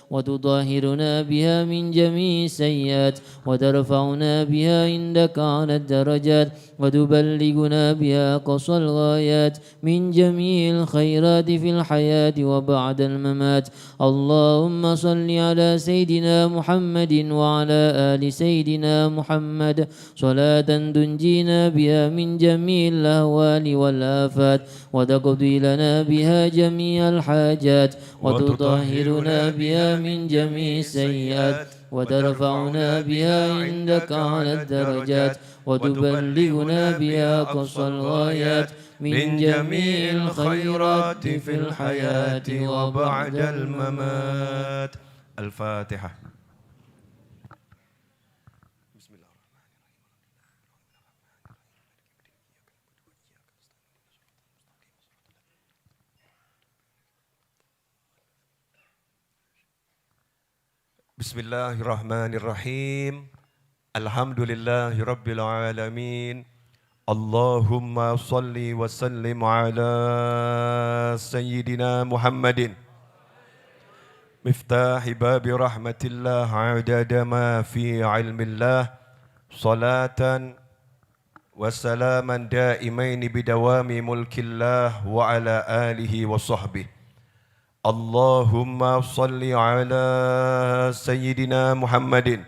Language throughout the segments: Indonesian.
وتطهرنا بها من جميع السيئات وترفعنا بها عندك على الدرجات وتبلغنا بها أقصى الغايات من جميع الخيرات في الحياة وبعد الممات. اللهم صل على سيدنا محمد وعلى آل سيدنا محمد صلاة تنجينا بها من جميع الأهوال والآفات وتقضي لنا بها جميع الحاجات وتطهرنا بها من جميع السيئات وترفعنا بها عندك على الدرجات وتبلغنا بها أقصى الغايات من جميع الخيرات في الحياة وبعد الممات. الفاتحة. Bismillahirrahmanirrahim. Alhamdulillahirabbil alamin. Allahumma salli wa sallim ala sayyidina Muhammadin miftahi babi rahmatillah adada ma fi ilmillah salatan wa salaman daimaini bidawami mulkillah wa ala alihi wa sahbihi. Allahumma salli ala sayyidina Muhammadin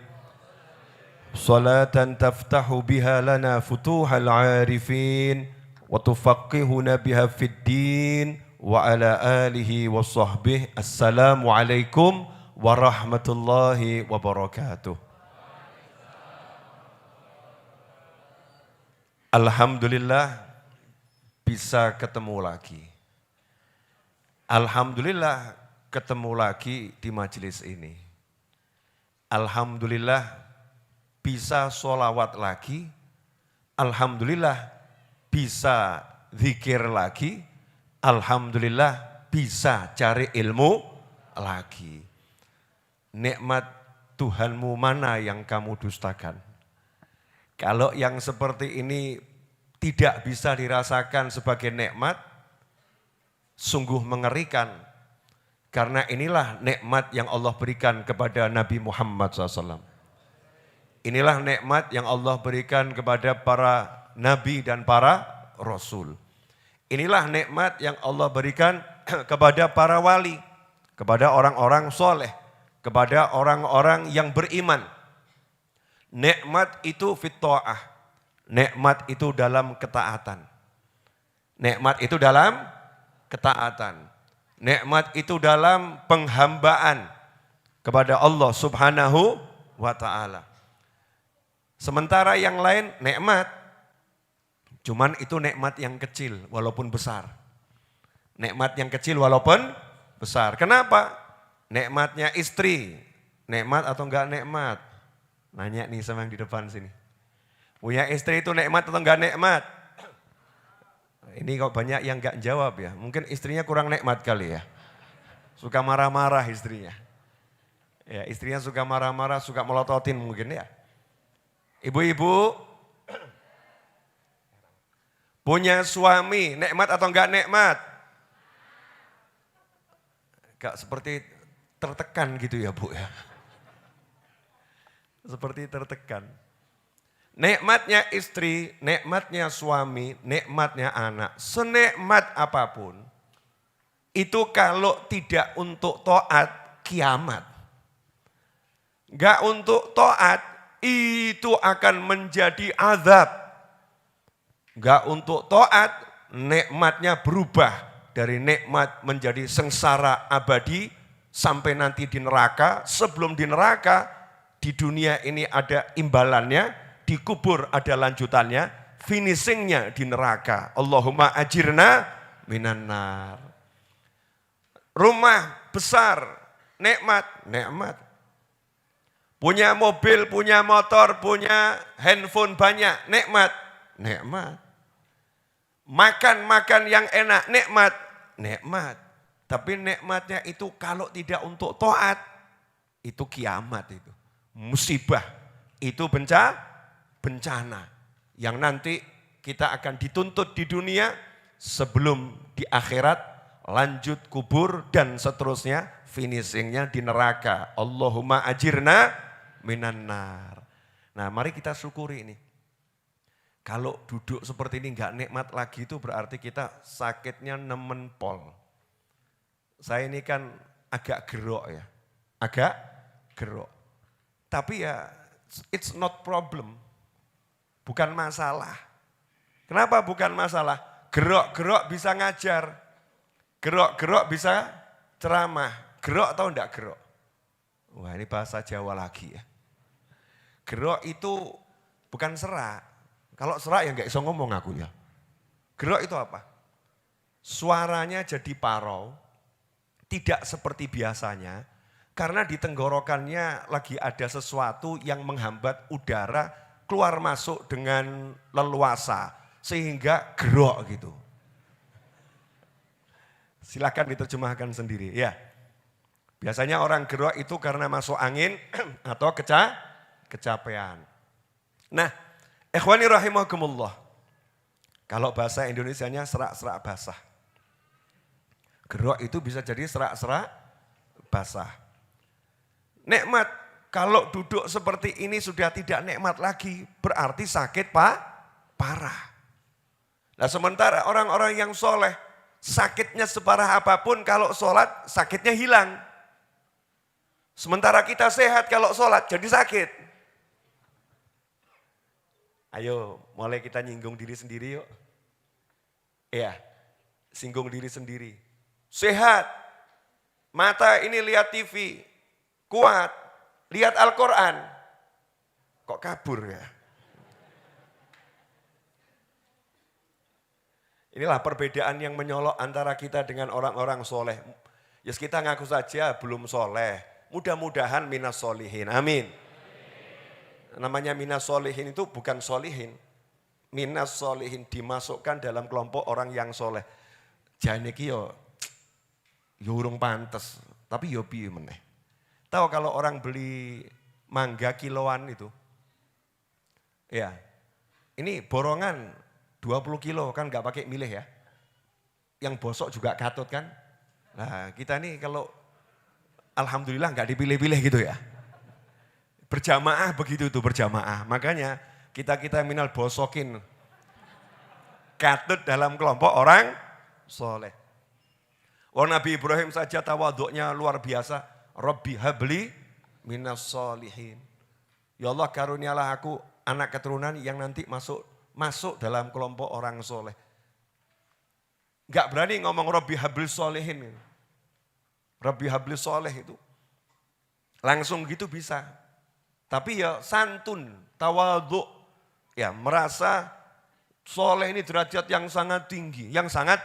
salatan taftahu biha lana futuhal arifin wa tufaqihuna biha fid din wa ala alihi wa sahbihi. Assalamu alaikum warahmatullahi wabarakatuh. Alhamdulillah bisa ketemu lagi. Alhamdulillah ketemu lagi di majelis ini. Alhamdulillah bisa sholawat lagi. Alhamdulillah bisa zikir lagi. Alhamdulillah bisa cari ilmu lagi. Nikmat Tuhanmu mana yang kamu dustakan? Kalau yang seperti ini tidak bisa dirasakan sebagai nikmat, sungguh mengerikan, karena inilah nikmat yang Allah berikan kepada Nabi Muhammad SAW. Inilah nikmat yang Allah berikan kepada para nabi dan para rasul. Inilah nikmat yang Allah berikan kepada para wali, kepada orang-orang soleh, kepada orang-orang yang beriman. Nikmat itu fit ta'ah, nikmat itu dalam ketaatan. Nikmat itu dalam ketaatan. Nikmat itu dalam penghambaan kepada Allah Subhanahu wa ta'ala. Sementara yang lain nikmat, cuman itu nikmat yang kecil walaupun besar. Nikmat yang kecil walaupun besar. Kenapa? Nikmatnya istri, nikmat atau enggak nikmat? Nanya nih sama yang di depan sini. Punya istri itu nikmat atau enggak nikmat? Ini kok banyak yang enggak jawab ya. Mungkin istrinya kurang nikmat kali ya. Suka marah-marah istrinya. Ya, istrinya suka marah-marah, suka melototin mungkin ya. Ibu-ibu punya suami nikmat atau enggak nikmat? Enggak seperti tertekan gitu ya Bu ya. Seperti tertekan. Nikmatnya istri, nikmatnya suami, nikmatnya anak, senikmat apapun, itu kalau tidak untuk taat, kiamat. Enggak untuk taat, itu akan menjadi azab. Enggak untuk taat, nikmatnya berubah dari nikmat menjadi sengsara abadi sampai nanti di neraka. Sebelum di neraka, di dunia ini ada imbalannya, dikubur ada lanjutannya, finishingnya di neraka. Allahumma ajirna minan nar. Rumah besar, nikmat, nikmat. Punya mobil, punya motor, punya handphone banyak, nikmat, nikmat. Makan yang enak, nikmat, nikmat. Tapi nikmatnya itu kalau tidak untuk taat, itu kiamat itu. Musibah, itu bencana yang nanti kita akan dituntut di dunia sebelum di akhirat lanjut kubur, dan seterusnya finishingnya di neraka. Allahumma ajirna minan nar. Nah mari kita syukuri ini. Kalau duduk seperti ini nggak nikmat lagi itu berarti kita sakitnya nemen pol. Saya ini kan agak gerok ya, agak gerok. Tapi ya it's not problem, bukan masalah. Kenapa bukan masalah? Gerok-gerok bisa ngajar, gerok-gerok bisa ceramah, gerok atau enggak gerok? Wah ini bahasa Jawa lagi ya. Gerok itu bukan serak. Kalau serak ya enggak bisa ngomong aku ya. Gerok itu apa? Suaranya jadi parau, tidak seperti biasanya, karena di tenggorokannya lagi ada sesuatu yang menghambat udara keluar masuk dengan leluasa, sehingga gerok gitu. Silakan diterjemahkan sendiri ya. Biasanya orang gerok itu karena masuk angin atau kecapean. Nah, ikhwani rahimakumullah. Kalau bahasa Indonesianya serak-serak basah. Gerok itu bisa jadi serak-serak basah. Nikmat, kalau duduk seperti ini sudah tidak nikmat lagi, berarti sakit parah. Nah sementara orang-orang yang soleh, sakitnya separah apapun kalau sholat sakitnya hilang. Sementara kita sehat kalau sholat jadi sakit. Ayo mulai kita nyinggung diri sendiri yuk. Iya, singgung diri sendiri. Sehat, mata ini lihat TV, kuat, lihat Al-Quran. Kok kabur ya? Inilah perbedaan yang menyolok antara kita dengan orang-orang soleh. Yes, kita ngaku saja belum soleh. Mudah-mudahan minas solihin. Amin. Namanya minas solihin itu bukan solihin. Minas solihin dimasukkan dalam kelompok orang yang soleh. Jane iki yo urung pantes, tapi yo piye meneh. Tahu kalau orang beli mangga kiloan itu? Ya. Ini borongan 20 kilo kan nggak pakai milih ya. Yang bosok juga katut kan. Nah kita nih kalau alhamdulillah nggak dipilih-pilih gitu ya. Berjamaah begitu tuh berjamaah. Makanya kita minal bosokin. Katut dalam kelompok orang soleh. Wah Nabi Ibrahim saja tawaduknya luar biasa. Rabbi habli minas solihin. Ya Allah karunialah aku anak keturunan yang nanti masuk dalam kelompok orang soleh. Gak berani ngomong Rabbi habli solihin. Rabbi habli soleh itu. Langsung gitu bisa. Tapi ya santun, tawaduk. Ya merasa soleh ini derajat yang sangat tinggi. Yang sangat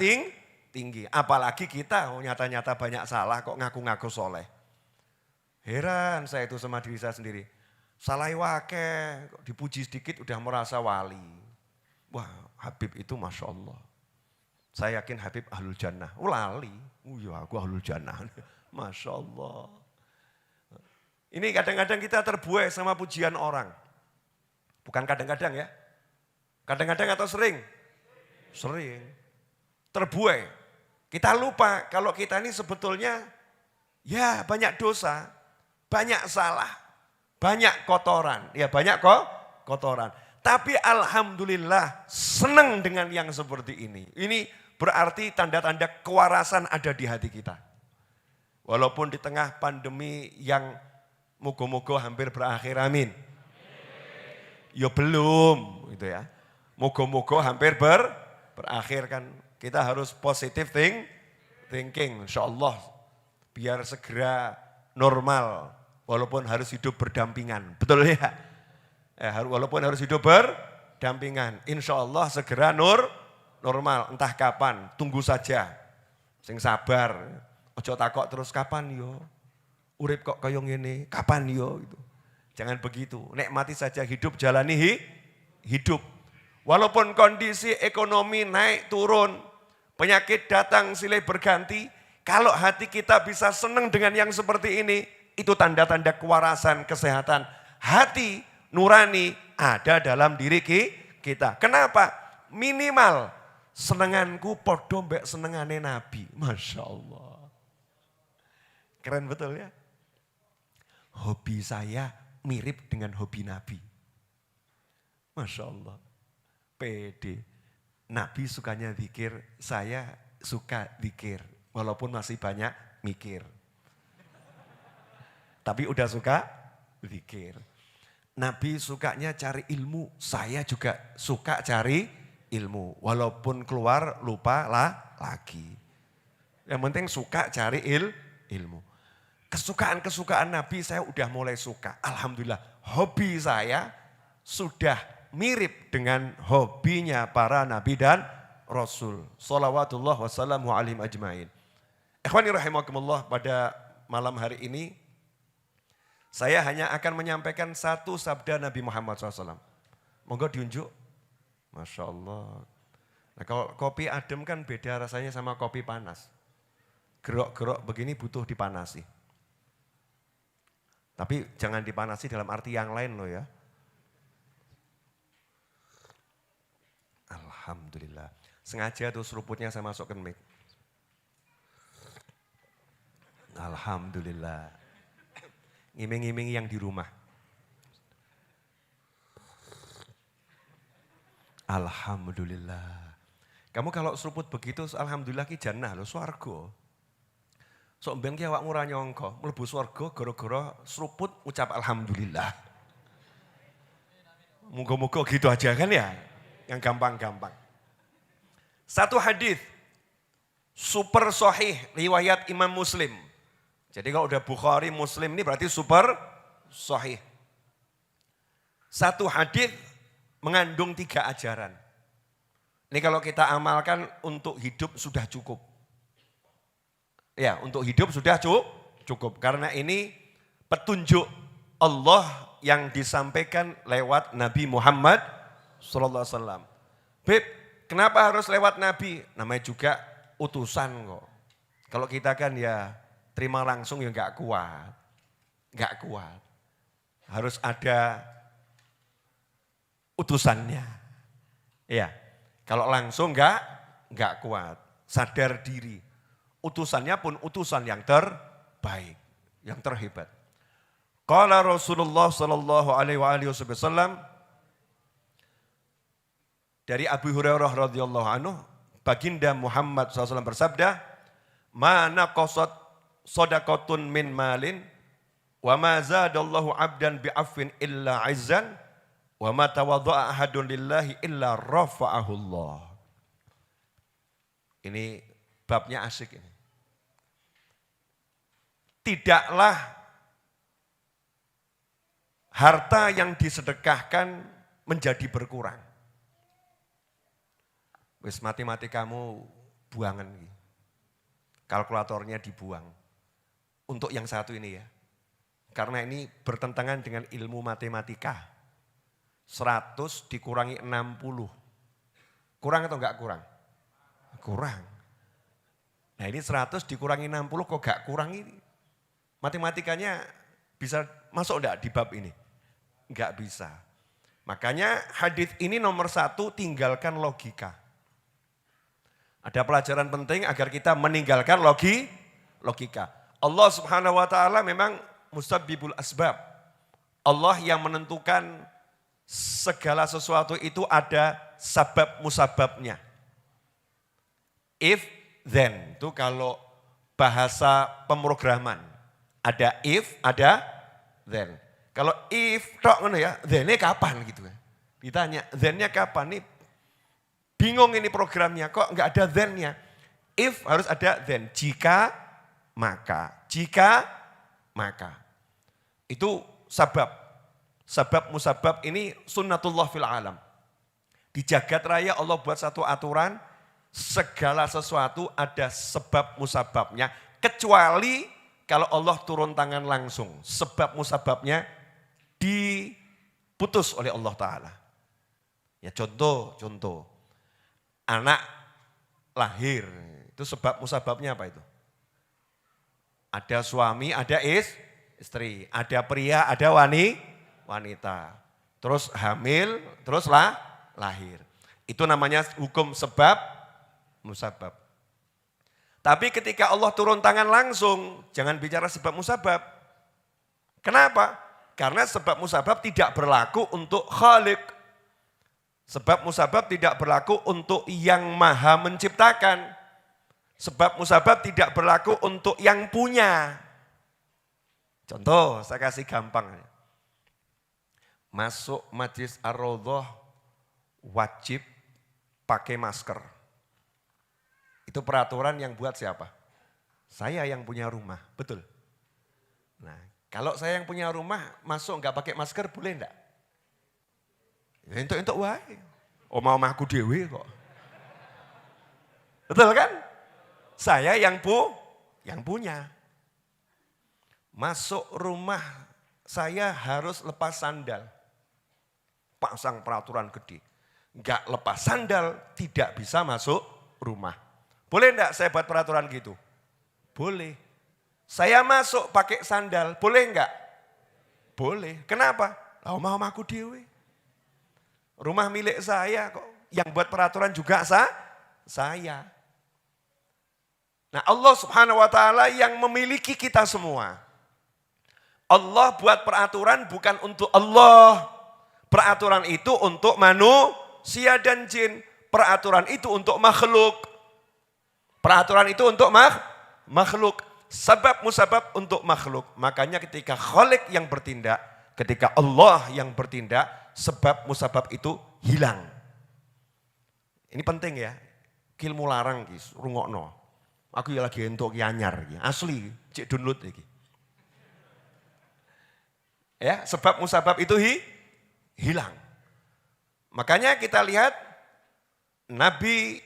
tinggi. Apalagi kita nyata-nyata banyak salah kok ngaku-ngaku soleh. Heran saya itu sama diri saya sendiri. Salah wake, dipuji sedikit udah merasa wali. Wah Habib itu Masya Allah. Saya yakin Habib ahlul jannah. Lali. Ya aku ahlul jannah. Masya Allah. Ini kadang-kadang kita terbuai sama pujian orang. Bukan kadang-kadang ya. Kadang-kadang atau sering? Sering. Terbuai. Kita lupa kalau kita ini sebetulnya ya banyak dosa, banyak salah, banyak kotoran. Ya banyak kotoran. Tapi alhamdulillah senang dengan yang seperti ini. Ini berarti tanda-tanda kewarasan ada di hati kita. Walaupun di tengah pandemi yang moga-moga hampir berakhir, amin. Ya belum gitu ya. Moga-moga hampir berakhir kan. Kita harus positive thinking, insya Allah. Biar segera normal, walaupun harus hidup berdampingan. Betul ya? Walaupun harus hidup berdampingan. Insya Allah segera normal, entah kapan, tunggu saja. Sing sabar, ojo takok terus kapan yo. Urip kok kaya ngene, kapan yo gitu. Jangan begitu, nikmati saja hidup, jalani hidup. Walaupun kondisi ekonomi naik turun, penyakit datang silih berganti, kalau hati kita bisa senang dengan yang seperti ini, itu tanda-tanda kewarasan kesehatan. Hati nurani ada dalam diri kita. Kenapa? Minimal senenganku podo mbek senengane Nabi. Masya Allah. Keren betul ya. Hobi saya mirip dengan hobi Nabi. Masya Allah. Pede. Nabi sukanya zikir, saya suka zikir. Walaupun masih banyak mikir. Tapi udah suka zikir. Nabi sukanya cari ilmu, saya juga suka cari ilmu. Walaupun keluar lupa lagi. Yang penting suka cari ilmu. Kesukaan-kesukaan Nabi saya udah mulai suka. Alhamdulillah hobi saya sudah mirip dengan hobinya para Nabi dan Rasul. Salawatullah wassalamu alaihim ajmain. Ikhwani rahimakumullah, pada malam hari ini saya hanya akan menyampaikan satu sabda Nabi Muhammad SAW. Monggo diunjuk. Masya Allah. Nah, kalau kopi adem kan beda rasanya sama kopi panas. Gerok-gerok begini butuh dipanasi. Tapi jangan dipanasi dalam arti yang lain loh ya. Alhamdulillah. Sengaja tuh seruputnya saya masukkan mic. Alhamdulillah. Ngiming-ngiming yang di rumah. Alhamdulillah. Kamu kalau seruput begitu, alhamdulillah ki jannah loh, swarga. Sok mben ki awakmu ora nyangka, mlebu swarga gara-gara seruput ucap alhamdulillah. Moga-moga gitu aja kan ya, yang gampang-gampang. Satu hadis super sahih riwayat Imam Muslim. Jadi kalau udah Bukhari, Muslim ini berarti super sahih. Satu hadis mengandung 3 ajaran. Ini kalau kita amalkan untuk hidup sudah cukup. Ya, untuk hidup sudah cukup. Karena ini petunjuk Allah yang disampaikan lewat Nabi Muhammad SAW. Beb, kenapa harus lewat Nabi? Namanya juga utusan kok. Kalau kita kan ya terima langsung ya enggak kuat. Enggak kuat. Harus ada utusannya. Ya, kalau langsung enggak kuat. Sadar diri. Utusannya pun utusan yang terbaik, yang terhebat. Qala Rasulullah sallallahu alaihi wasallam dari Abu Hurairah radhiyallahu anhu, baginda Muhammad SAW bersabda, "Ma naqasat shadaqatun min malin wa ma zadallahu 'abdan bi'afwin illa 'izzan wa ma tawadda'a ahadun lillahi illa rafa'ahu Allah." Ini babnya asik ini. Tidaklah harta yang disedekahkan menjadi berkurang. Wis matematika kamu buangan. Kalkulatornya dibuang. Untuk yang satu ini ya. Karena ini bertentangan dengan ilmu matematika. 100 dikurangi 60. Kurang atau enggak kurang? Kurang. Nah ini 100 dikurangi 60 kok enggak kurang ini? Matematikanya bisa masuk enggak di bab ini? Enggak bisa. Makanya hadis ini nomor 1, tinggalkan logika. Ada pelajaran penting agar kita meninggalkan logika. Allah Subhanahu wa taala memang musabbibul asbab. Allah yang menentukan segala sesuatu itu ada sabab musababnya. If then, itu kalau bahasa pemrograman. Ada if, ada then. Kalau if, tok ngono ya, then-nya kapan gitu ya. Ditanya, then-nya kapan? Nih bingung ini programnya, kok enggak ada then-nya. If harus ada then, jika, maka. Jika, maka. Itu sabab. Sabab musabab ini sunnatullah fil alam. Di jagat raya Allah buat satu aturan, segala sesuatu ada sebab musababnya, kecuali kalau Allah turun tangan langsung, sebab musababnya diputus oleh Allah Ta'ala. Ya contoh, anak lahir, itu sebab musababnya apa itu? Ada suami, ada istri, ada pria, ada wanita. Terus hamil, terus lahir. Itu namanya hukum sebab musabab. Tapi ketika Allah turun tangan langsung, jangan bicara sebab musabab. Kenapa? Karena sebab musabab tidak berlaku untuk khalik. Sebab musabab tidak berlaku untuk yang maha menciptakan. Sebab musabab tidak berlaku untuk yang punya. Contoh, saya kasih gampang. Masuk Majlis Ar-Raudhah wajib pakai masker. Itu peraturan yang buat siapa? Saya yang punya rumah, betul. Nah, kalau saya yang punya rumah masuk nggak pakai masker boleh enggak? Ya entuk wae. Omah-omahku dhewe kok. Betul kan? Saya yang punya. Masuk rumah saya harus lepas sandal. Pasang peraturan gede. Enggak lepas sandal tidak bisa masuk rumah. Boleh enggak saya buat peraturan gitu? Boleh. Saya masuk pakai sandal, boleh enggak? Boleh. Kenapa? Lah omah-omahku dhewe. Rumah milik saya kok. Yang buat peraturan juga saya. Nah, Allah Subhanahu wa taala yang memiliki kita semua. Allah buat peraturan bukan untuk Allah. Peraturan itu untuk manusia dan jin. Peraturan itu untuk makhluk. Peraturan itu untuk makhluk. Sebab musabab untuk makhluk. Makanya ketika Khalik yang bertindak, ketika Allah yang bertindak, sebab musabab itu hilang. Ini penting ya. Ilmu larang guys, rungokno. Aku ya lagi entuk anyar iki. Asli, cek download iki. Ya, sebab musabab itu hilang. Makanya kita lihat Nabi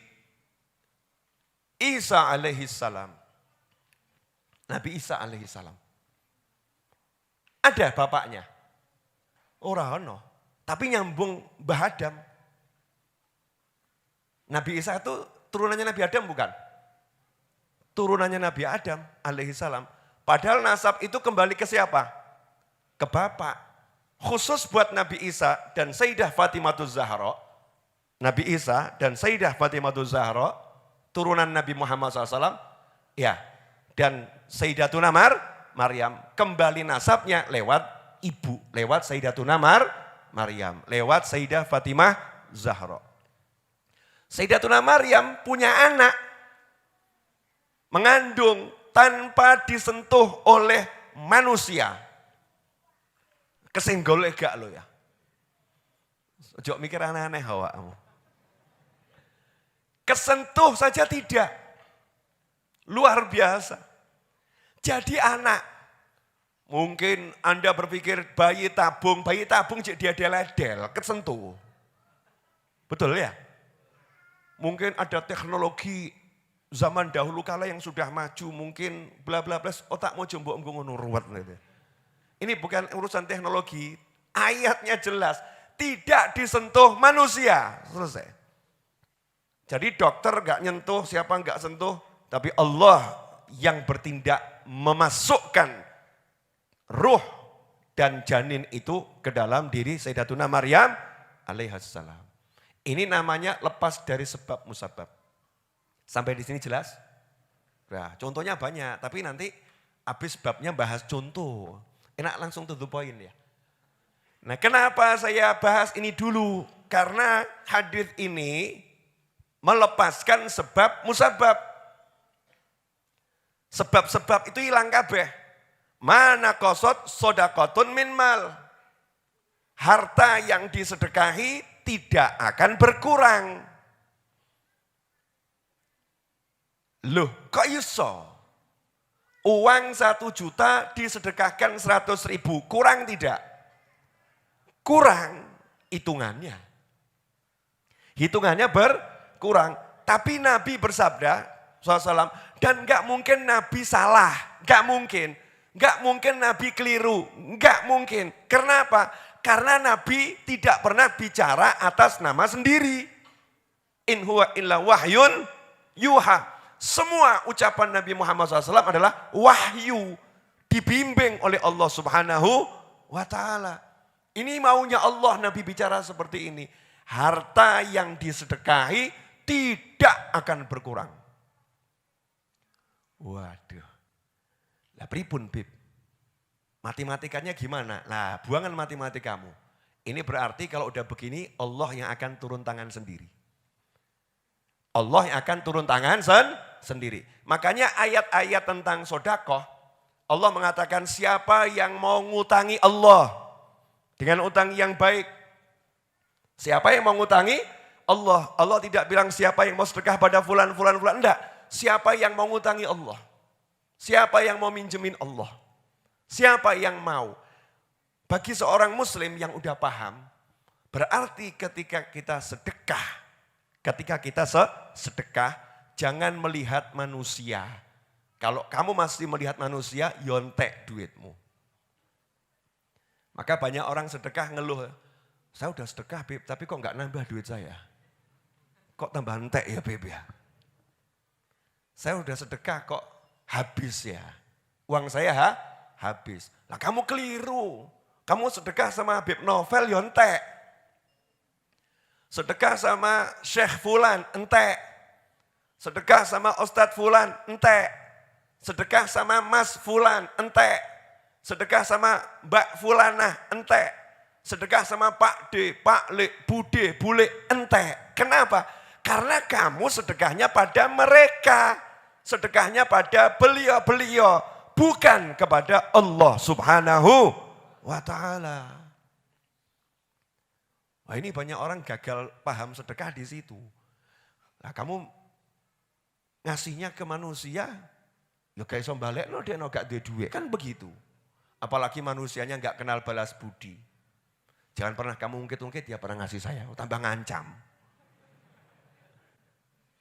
Isa alaihi salam. Nabi Isa alaihi salam. Ada bapaknya. Ora ono, tapi nyambung Mbah Adam. Nabi Isa itu turunannya Nabi Adam bukan? Turunannya Nabi Adam alaihi salam. Padahal nasab itu kembali ke siapa? Ke bapak. Khusus buat Nabi Isa dan Sayyidah Fatimatul Zahra. Nabi Isa dan Sayyidah Fatimatul Zahra turunan Nabi Muhammad SAW, ya, dan Sayyidatuna Maryam, kembali nasabnya lewat ibu, lewat Sayyidatuna Maryam, lewat Sayyidah Fatimah Zahra. Sayyidatuna Maryam punya anak, mengandung tanpa disentuh oleh manusia. Kesenggol gak lo ya? Ojo mikir aneh-aneh awakmu. Kesentuh saja tidak. Luar biasa. Jadi anak. Mungkin Anda berpikir bayi tabung jadi dia deledel, kesentuh. Betul ya? Mungkin ada teknologi zaman dahulu kala yang sudah maju, mungkin bla bla bla, otakmu jombok ngono ruwet. Ini bukan urusan teknologi, ayatnya jelas, tidak disentuh manusia. Selesai. Jadi dokter gak nyentuh, siapa gak sentuh, tapi Allah yang bertindak memasukkan ruh dan janin itu ke dalam diri Sayyidatuna Maryam alaihissalam. Ini namanya lepas dari sebab musabab. Sampai di sini jelas? Nah, contohnya banyak, tapi nanti habis babnya bahas contoh. Enak langsung to the point ya. Nah, kenapa saya bahas ini dulu? Karena hadis ini melepaskan sebab musabab. Sebab-sebab itu hilang kabeh. Mana kosot sodakotun min mal. Harta yang disedekahi tidak akan berkurang. Loh, kok iso? Uang 1 juta disedekahkan 100.000, kurang tidak? Kurang hitungannya. Hitungannya berkurang. Tapi Nabi bersabda, SAW, dan gak mungkin Nabi salah, gak mungkin. Gak mungkin Nabi keliru, gak mungkin. Kenapa? Karena Nabi tidak pernah bicara atas nama sendiri. In huwa illa wahyun yuha. Semua ucapan Nabi Muhammad SAW adalah wahyu. Dibimbing oleh Allah Subhanahu wa ta'ala. Ini maunya Allah Nabi bicara seperti ini. Harta yang disedekahi tidak akan berkurang. Waduh. Lah pripun Bib? Matematikanya gimana? Nah, buangan matematikamu. Ini berarti kalau udah begini Allah yang akan turun tangan sendiri. Allah yang akan turun tangan sendiri. Makanya ayat-ayat tentang sodakoh, Allah mengatakan siapa yang mau ngutangi Allah dengan utang yang baik. Siapa yang mau ngutangi Allah. Allah tidak bilang siapa yang mau sedekah pada fulan. Enggak. Siapa yang mau ngutangi Allah. Siapa yang mau minjemin Allah. Siapa yang mau. Bagi seorang muslim yang udah paham, berarti ketika kita sedekah, jangan melihat manusia. Kalau kamu masih melihat manusia, yontek duitmu. Maka banyak orang sedekah ngeluh, saya udah sedekah Beb, tapi kok nggak nambah duit saya. Kok tambah entek ya Beb ya. Saya udah sedekah kok habis ya. Uang saya habis. Lah kamu keliru. Kamu sedekah sama Habib Novel yontek. Sedekah sama Syekh Fulan, entek. Sedekah sama Ustadz Fulan, entek. Sedekah sama Mas Fulan, entek. Sedekah sama Mbak Fulanah, entek. Sedekah sama Pak D, Pak Le, Bude, Bule, entek. Kenapa? Karena kamu sedekahnya pada mereka. Sedekahnya pada beliau-beliau. Bukan kepada Allah Subhanahu wa ta'ala. Wah, ini banyak orang gagal paham sedekah di situ. Nah, kamu ngasihnya ke manusia, ya kayak iso balekno dia gak duwe duit, kan begitu. Apalagi manusianya gak kenal balas budi. Jangan pernah kamu ungkit-ungkit, dia pernah ngasih saya, tambah ngancam.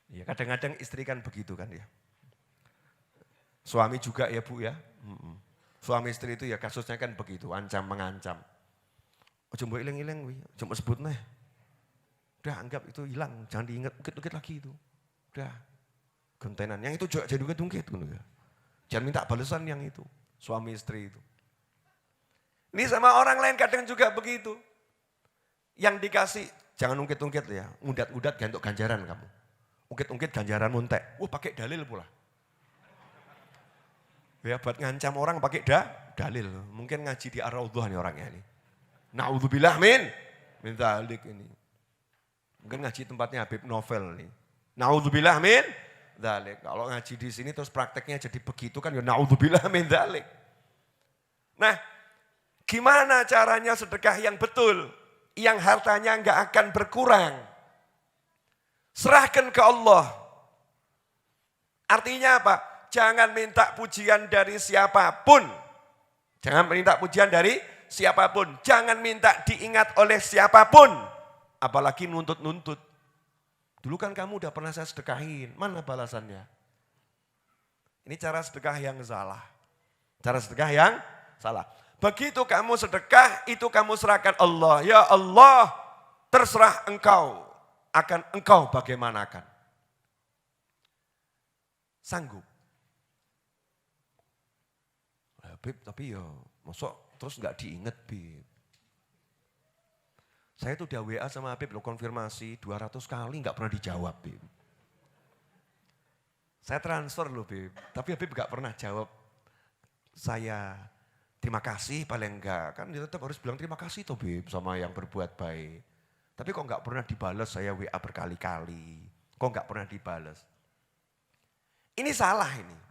Ya kadang-kadang istri kan begitu kan ya. Suami juga ya Bu ya. Suami istri itu ya kasusnya kan begitu, ancam mengancam. Ojo mbok iling-iling wi, ojo mbok sebut neh. Udah anggap itu hilang, jangan diingat ungkit-ungkit lagi itu. Udah. Gentenan, yang itu juga jadi ungkit-ungkit gitu ya. Jangan minta balasan yang itu, suami istri itu. Ini sama orang lain kadang juga begitu. Yang dikasih, jangan ungkit-ungkit ya, ngudat-ngudat gantuk ganjaran kamu. Ungkit-ungkit ganjaran muntek. Wah pakai dalil pula. Ya buat ngancam orang pakai dalil. Mungkin ngaji di Ar-Raudhah nih orangnya ini. Na'udzubillah min dzalik ini. Mungkin ngaji tempatnya Habib Novel nih. Na'udzubillah min dzalik. Kalau ngaji di sini terus prakteknya jadi begitu kan ya na'udzubillah min dzalik. Nah, gimana caranya sedekah yang betul? Yang hartanya enggak akan berkurang. Serahkan ke Allah. Artinya apa? Jangan minta pujian dari siapapun. Jangan minta pujian dari siapapun. Jangan minta diingat oleh siapapun. Apalagi nuntut-nuntut. Dulu kan kamu udah pernah saya sedekahin. Mana balasannya? Ini cara sedekah yang salah. Cara sedekah yang salah. Begitu kamu sedekah, itu kamu serahkan Allah. Ya Allah, terserah engkau. Akan engkau bagaimanakan. Sanggup. Bib, tapi ya masuk terus nggak diinget Bib. Saya tuh udah WA sama Bib lo konfirmasi 200 kali nggak pernah dijawab Bib. Saya transfer loh Bib, tapi Bib nggak pernah jawab saya terima kasih paling enggak. Kan dia tetap harus bilang terima kasih toh Bib sama yang berbuat baik. Tapi kok nggak pernah dibalas saya WA berkali-kali. Kok nggak pernah dibalas. Ini salah ini.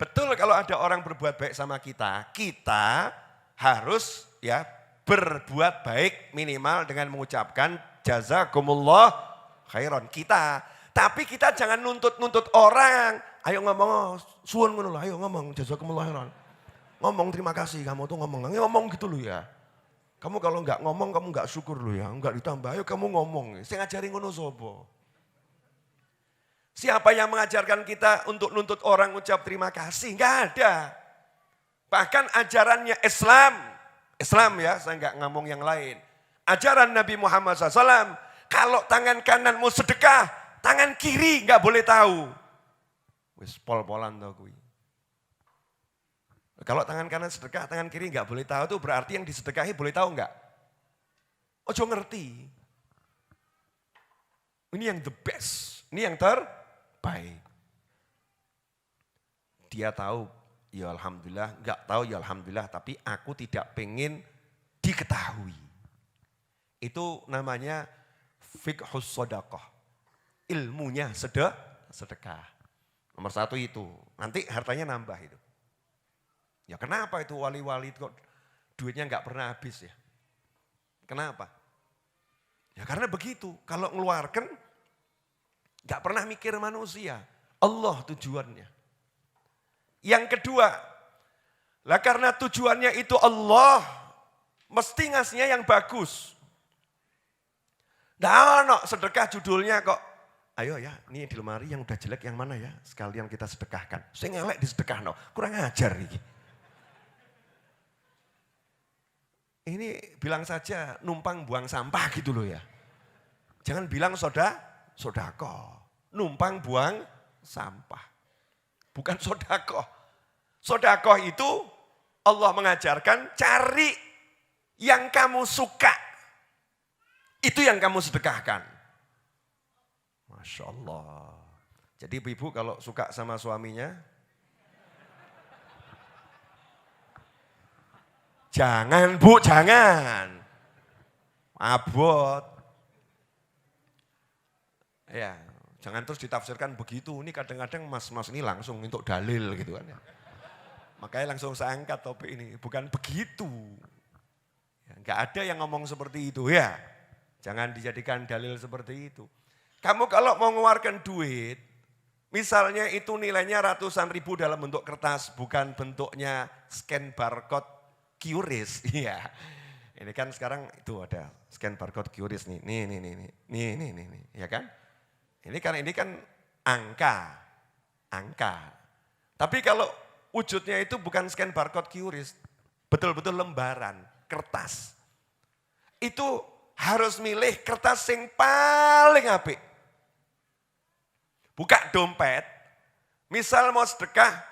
Betul kalau ada orang berbuat baik sama kita, kita harus ya berbuat baik minimal dengan mengucapkan jazakumullah khairan kita. Tapi kita jangan nuntut-nuntut orang. Ayo ngomong, suwun ngono lho, ayo ngomong jazakumullah khairan. Ngomong terima kasih, kamu tuh ngomong gitu loh ya. Kamu kalau enggak ngomong, kamu enggak syukur loh ya, enggak ditambah, ayo kamu ngomong. Sing ngajari ngono sapa? Siapa yang mengajarkan kita untuk nuntut orang ucap terima kasih? Enggak ada. Bahkan ajarannya Islam ya, saya enggak ngomong yang lain. Ajaran Nabi Muhammad SAW, kalau tangan kananmu sedekah, tangan kiri enggak boleh tahu. Wis pol-polan tau kuwi. Kalau tangan kanan sedekah, tangan kiri enggak boleh tahu, itu berarti yang disedekahi boleh tahu enggak? Ojo ngerti. Ini yang the best, ini yang terbaik. Dia tahu, ya alhamdulillah, enggak tahu ya alhamdulillah, tapi aku tidak pengen diketahui. Itu namanya fiqhus shadaqah. Ilmunya sedekah. Nomor 1 itu, nanti hartanya nambah itu. Ya kenapa itu wali-wali kok duitnya enggak pernah habis ya? Kenapa? Ya karena begitu, kalau ngeluarkan enggak pernah mikir manusia, Allah tujuannya. Yang kedua, lah karena tujuannya itu Allah, mesti ngasihnya yang bagus. Nah, no, sedekah judulnya kok, ayo ya, ini di lemari yang udah jelek yang mana ya, sekalian kita sedekahkan. Saya ngelek disedekah, no. Kurang ajar ini. Ini bilang saja numpang buang sampah gitu loh ya. Jangan bilang sodako, numpang buang sampah. Bukan sodakoh. Sodakoh itu Allah mengajarkan cari yang kamu suka. Itu yang kamu sedekahkan. Masya Allah. Jadi ibu kalau suka sama suaminya, jangan bu, jangan. Abot. Ya. Jangan terus ditafsirkan begitu, ini kadang-kadang mas-mas ini langsung untuk dalil gitu kan ya. Makanya langsung saya angkat topik ini, bukan begitu. Ya, enggak ada yang ngomong seperti itu ya. Jangan dijadikan dalil seperti itu. Kamu kalau mau mengeluarkan duit, misalnya itu nilainya ratusan ribu dalam bentuk kertas, bukan bentuknya scan barcode QRIS. Iya. Ini kan sekarang itu ada scan barcode QRIS nih. Nih, ya kan? Ini kan angka. Tapi kalau wujudnya itu bukan scan barcode QRIS, betul-betul lembaran, kertas. Itu harus milih kertas yang paling apik. Buka dompet, misal mau sedekah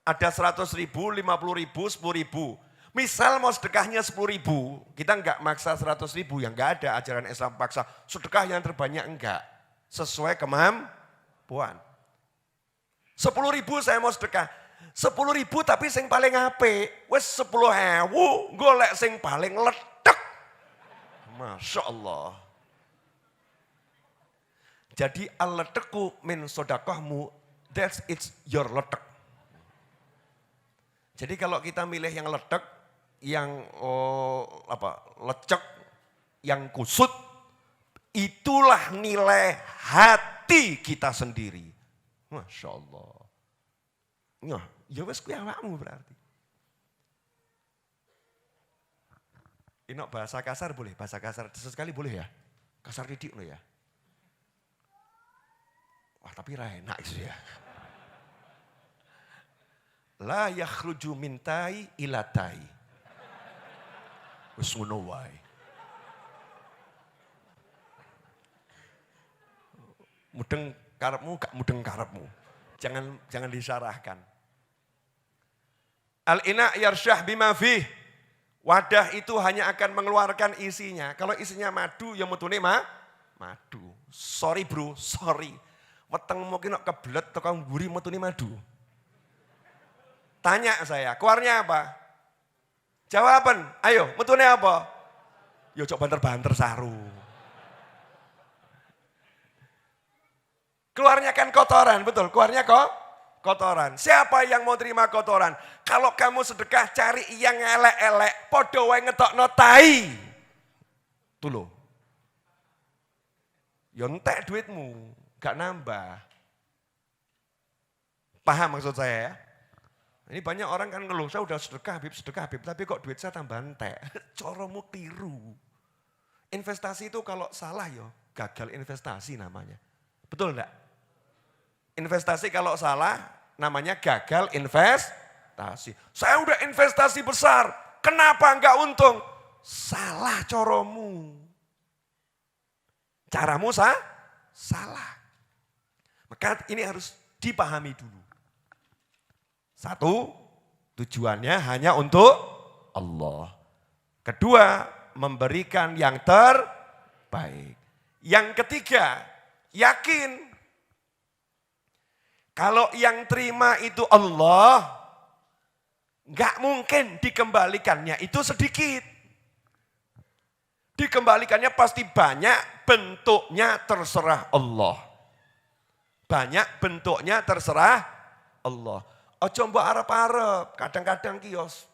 ada 100 ribu, 50 ribu, 10 ribu. Misal mau sedekahnya 10 ribu, kita enggak maksa 100 ribu, yang enggak ada ajaran Islam paksa. Sedekah yang terbanyak enggak. Sesuai kemampuan. 10 ribu saya mau sedekah. 10 ribu tapi sing paling apik. Wes 10.000 golek sing paling ledek. Masya Allah. Jadi al-ledeku min sodakahmu, that's it's your ledek. Jadi kalau kita milih yang ledek, yang lecek, yang kusut, itulah nilai hati kita sendiri. Masya Allah. Ya wes kuwi awakmu berarti. Ini bahasa kasar boleh? Bahasa kasar sesekali boleh ya? Kasar didik loh ya? Wah tapi enak itu ya. La yakhruju min tai ila tai. Wes ngono wae. Mudeng karepmu, gak mudeng karepmu. Jangan disyarahkan. Al-ina yarsyah bima fih. Wadah itu hanya akan mengeluarkan isinya. Kalau isinya madu, ya mutune madu. Sorry bro, sorry. Wetengmu ki nek kebelet tekan mburi mutune madu. Tanya saya, keluarnya apa? Jawaban, ayo mutune apa? Ya cok banter-banter saru. Keluarnya kan kotoran, betul. Keluarnya kok kotoran. Siapa yang mau terima kotoran? Kalau kamu sedekah cari yang elek-elek, podo wae ngetokno tai. Tuh loh. Ya entek duitmu, gak nambah. Paham maksud saya ya? Ini banyak orang kan ngeluh, saya udah sedekah Habib, tapi kok duit saya tambah entek. Coromu keliru. Investasi itu kalau salah ya gagal investasi namanya. Betul enggak? Investasi kalau salah namanya gagal investasi. Saya udah investasi besar, kenapa enggak untung? Salah coromu. Caramu salah. Maka ini harus dipahami dulu. Satu, tujuannya hanya untuk Allah. Kedua, memberikan yang terbaik. Yang ketiga, Yakin. Kalau yang terima itu Allah, nggak mungkin dikembalikannya itu sedikit. Dikembalikannya pasti banyak, bentuknya terserah Allah. Banyak bentuknya terserah Allah. Ojo mbok arep-arep, kadang-kadang kios.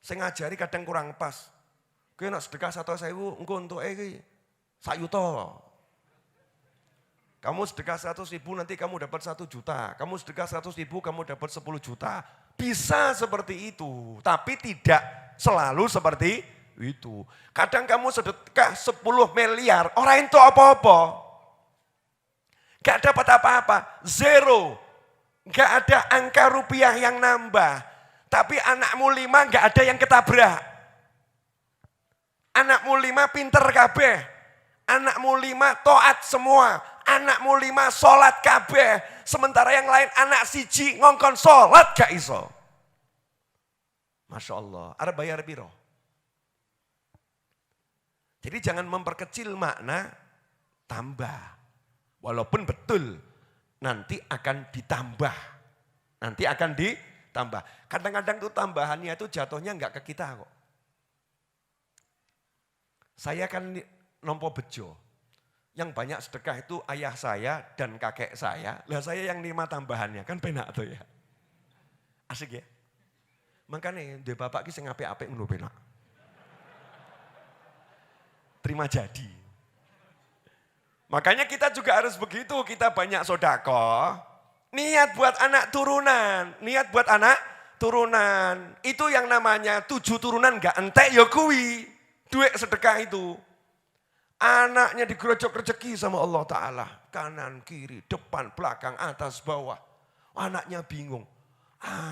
Sing ngajari kadang kurang pas. Kowe nek sedekah 100.000 engko entuke iki 1 juta. Kamu sedekah 100.000 nanti kamu dapat 1 juta. Kamu sedekah 100.000 kamu dapat 10 juta. Bisa seperti itu. Tapi tidak selalu seperti itu. Kadang kamu sedekah 10 miliar. Orang itu apa-apa. Gak dapat apa-apa. Zero. Gak ada angka rupiah yang nambah. Tapi anakmu 5 gak ada yang ketabrak. Anakmu 5 pinter kabeh. Anakmu 5 taat semua. Anakmu 5 sholat kabeh. Sementara yang lain anak siji ngongkon sholat gak iso. Masya Allah. Arep bayar piro? Jadi jangan memperkecil makna tambah. Walaupun betul nanti akan ditambah. Nanti akan ditambah. Kadang-kadang tuh tambahannya itu jatuhnya enggak ke kita kok. Saya kan nompo bejo. Yang banyak sedekah itu ayah saya dan kakek saya. Lah saya yang nerima tambahannya, kan penak tuh ya. Asik ya. Makanya dia bapak ki sing apik-apik ngono penak. Terima jadi. Makanya kita juga harus begitu, kita banyak sedekah. Niat buat anak turunan, niat buat anak turunan. Itu yang namanya 7 turunan enggak entek ya kuwi. Duit sedekah itu. Anaknya digerojok rezeki sama Allah Ta'ala. Kanan, kiri, depan, belakang, atas, bawah. Anaknya bingung.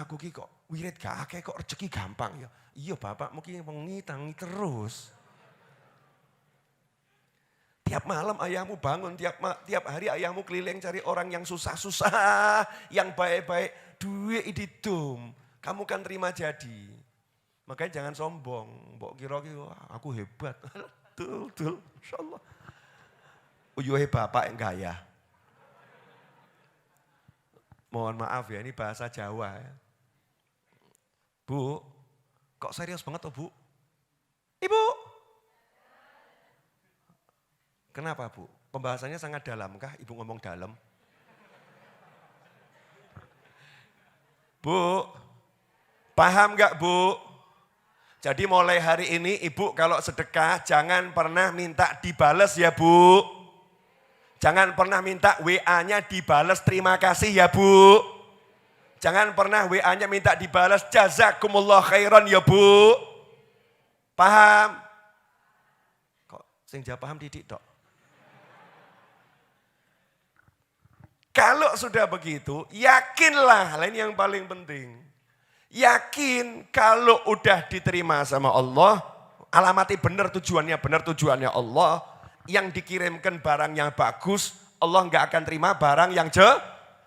Aku ki kok wirid gak akeh kok rezeki gampang ya. Iya bapak mungkin mengitangi terus. Tiap malam ayahmu bangun, tiap hari ayahmu keliling cari orang yang susah-susah. Yang baik-baik, duit ididum. Kamu kan terima jadi. Makanya jangan sombong. Mbok kira-kira aku hebat. Betul, Masya Allah. Uyuhe bapak yang gaya. Mohon maaf ya, ini bahasa Jawa ya. Bu, kok serius banget tuh Bu? Ibu. Kenapa Bu? Pembahasannya sangat dalam kah? Ibu ngomong dalam. Bu, paham gak Bu? Jadi mulai hari ini ibu kalau sedekah jangan pernah minta dibales ya Bu. Jangan pernah minta WA-nya dibales terima kasih ya Bu. Jangan pernah WA-nya minta dibales jazakumullah khairan ya Bu. Paham? Kok sing jawab paham didik dok? Kalau sudah begitu yakinlah, ini yang paling penting. Yakin kalau udah diterima sama Allah, alamati benar tujuannya Allah, yang dikirimkan barang yang bagus, Allah nggak akan terima barang yang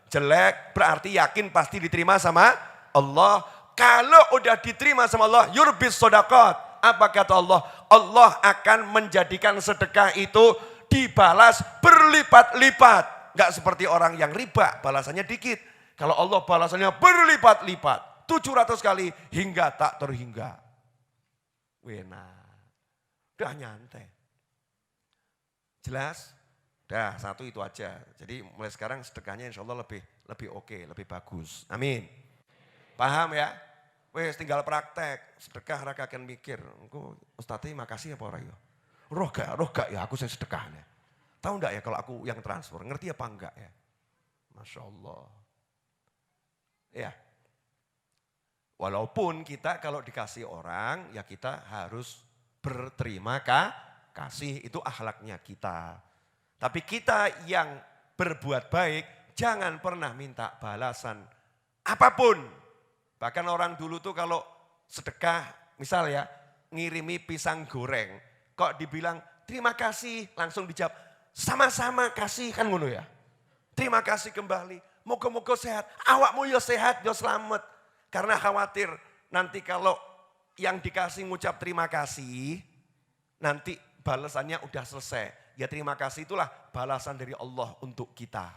jelek, berarti yakin pasti diterima sama Allah. Kalau udah diterima sama Allah, yurbis sodakot. Apa kata Allah? Allah akan menjadikan sedekah itu dibalas berlipat-lipat. Nggak seperti orang yang riba, balasannya dikit. Kalau Allah balasannya berlipat-lipat. 700 kali hingga tak terhingga. Wena. Udah nyantai. Jelas? Dah satu itu aja. Jadi mulai sekarang sedekahnya insya Allah lebih oke, lebih bagus. Amin. Paham ya? Wes tinggal praktek. Sedekah raka akan mikir. Ustadz makasih apa orang ya? Roh gak ya aku saya sedekahnya. Tahu enggak ya kalau aku yang transfer? Ngerti apa enggak ya? Masya Allah. Ya. Walaupun kita kalau dikasih orang, ya kita harus berterima kasih. Itu akhlaknya kita. Tapi kita yang berbuat baik, jangan pernah minta balasan apapun. Bahkan orang dulu tuh kalau sedekah, misal ya, ngirimi pisang goreng. Kok dibilang terima kasih, langsung dijawab, sama-sama kasih, kan ngono ya. Terima kasih kembali, moga-moga sehat, awakmu ya sehat, ya selamat. Karena khawatir nanti kalau yang dikasih ngucap terima kasih, nanti balasannya udah selesai. Ya terima kasih itulah balasan dari Allah untuk kita.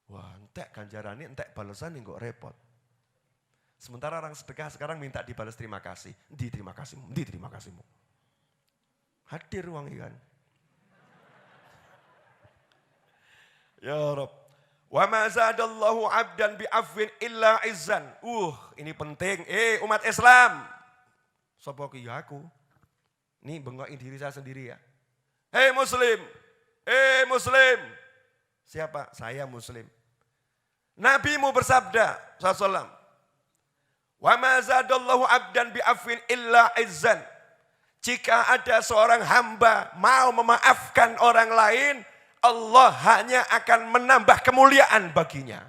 Wah, entek ganjarannya, entek balasan ini kok repot. Sementara orang sedekah sekarang minta dibalas terima kasih. Di terima kasihmu, di terima kasihmu. Hadir uang ikan. Ya Rabb. Wa ma zadallahu abdan bi'afwin illa izzan. Ini penting. Umat Islam. Sapa ki ya aku. Ini bengokin diri saya sendiri ya. Hei muslim. Muslim. Siapa? Saya muslim. Nabimu bersabda sallallahu wa ma zadallahu abdan bi'afwin illa izzan. Jika ada seorang hamba mau memaafkan orang lain, Allah hanya akan menambah kemuliaan baginya.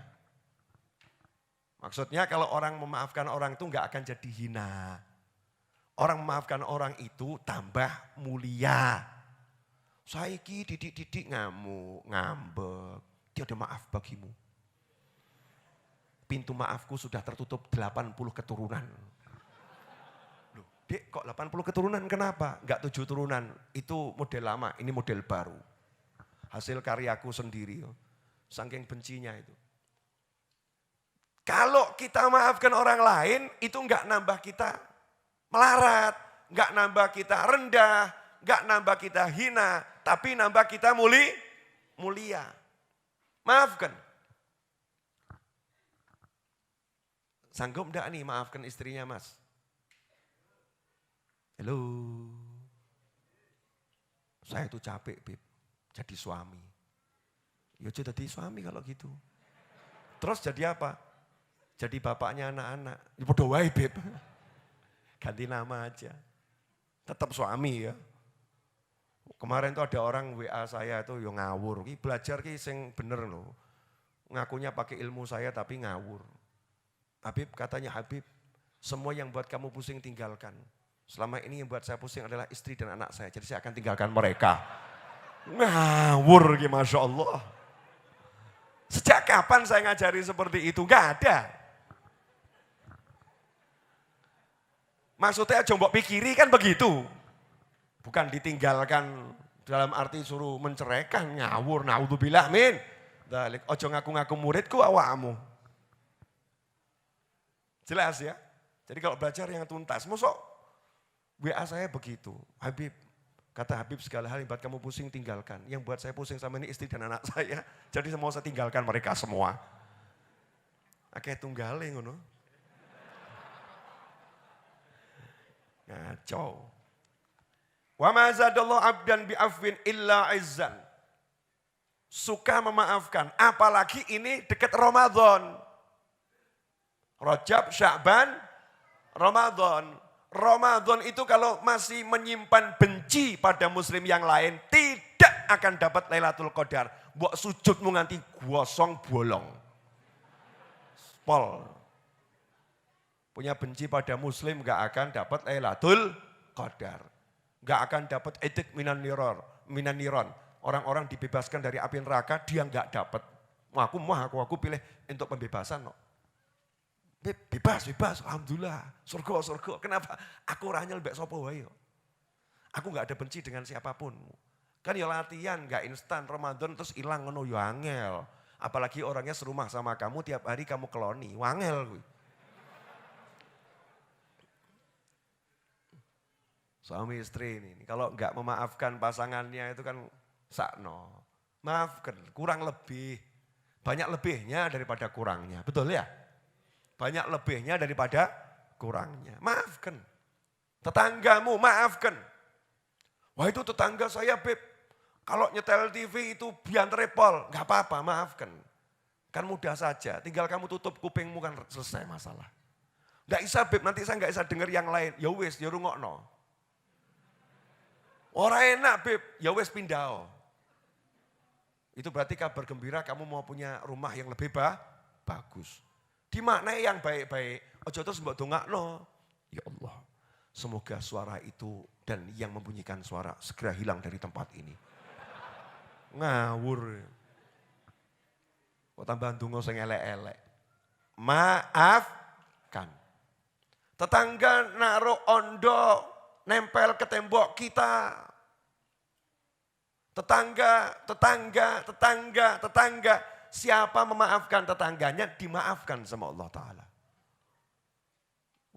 Maksudnya kalau orang memaafkan orang itu enggak akan jadi hina. Orang memaafkan orang itu tambah mulia. Saiki didik-didik ngamuk, ngambek. Dia ada maaf bagimu. Pintu maafku sudah tertutup 80 keturunan. Loh, Dek kok 80 keturunan kenapa? Enggak 7 turunan, itu model lama, ini model baru. Hasil karyaku sendiri, saking bencinya itu. Kalau kita maafkan orang lain, itu enggak nambah kita melarat, enggak nambah kita rendah, enggak nambah kita hina, tapi nambah kita mulia. Maafkan. Sanggup enggak nih maafkan istrinya mas? Halo. Saya itu capek Beb, jadi suami. Ya jadi suami kalau gitu. Terus jadi apa? Jadi bapaknya anak-anak. Ya bodoh wae Beb. Ganti nama aja. Tetap suami ya. Kemarin tuh ada orang WA saya itu yang ngawur. Ki belajar ki sing bener loh. Ngakunya pakai ilmu saya tapi ngawur. Habib katanya Habib, semua yang buat kamu pusing tinggalkan. Selama ini yang buat saya pusing adalah istri dan anak saya. Jadi saya akan tinggalkan mereka. Ngawur ki Masya Allah. Sejak kapan saya ngajari seperti itu? Gak ada. Maksudnya coba pikiri kan begitu. Bukan ditinggalkan dalam arti suruh menceraikan, ngawur, naudzubillah min. Dalik, ojo ngaku-ngaku muridku awakmu. Jelas ya? Jadi kalau belajar yang tuntas, masuk WA saya begitu. Habib, kata Habib segala hal yang buat kamu pusing tinggalkan. Yang buat saya pusing sama ini istri dan anak saya. Jadi mau saya tinggalkan mereka semua. Akeh tunggale ngono. Ngaco. Wa ma zadallahu abdan bi'afwin illa izzan. Suka memaafkan, apalagi ini dekat Ramadan. Rajab, Sya'ban, Ramadan. Ramadan itu kalau masih menyimpan benci pada muslim yang lain, tidak akan dapat Lailatul Qadar. Mbok sujudmu nganti gosong bolong. Pol. Punya benci pada muslim gak akan dapat Lailatul Qadar. Gak akan dapat etik minan niron. Orang-orang dibebaskan dari api neraka, dia gak dapat. Aku pilih untuk pembebasan. No. Bebas, alhamdulillah, surga. Kenapa? Aku ranyel mbek sapa wae. Aku enggak ada benci dengan siapapun. Kan ya latihan, enggak instan Ramadan terus hilang ngono ya angel. Apalagi orangnya serumah sama kamu tiap hari kamu keloni, wangel kuwi. Suami istri ini kalau enggak memaafkan pasangannya itu kan sakno. Maafkan, kurang lebih. Banyak lebihnya daripada kurangnya, betul ya? Banyak lebihnya daripada kurangnya. Maafkan. Tetanggamu maafkan. Wah itu tetangga saya Beb. Kalau nyetel TV itu biar repol. Gak apa-apa maafkan. Kan mudah saja. Tinggal kamu tutup kupingmu kan selesai masalah. Gak bisa Beb nanti saya gak bisa dengar yang lain. Ya wis ya rungokno. Orang enak Beb. Ya wis pindah. Itu berarti kabar gembira kamu mau punya rumah yang lebih bagus. Dimaknai yang baik-baik. Ojo terus mbok dongakno. Ya Allah, semoga suara itu dan yang membunyikan suara segera hilang dari tempat ini. Ngawur. Kok tambah ndonga sing elek-elek. Maafkan. Tetangga naruh ondo nempel ke tembok kita. Tetangga. Siapa memaafkan tetangganya, dimaafkan sama Allah Ta'ala.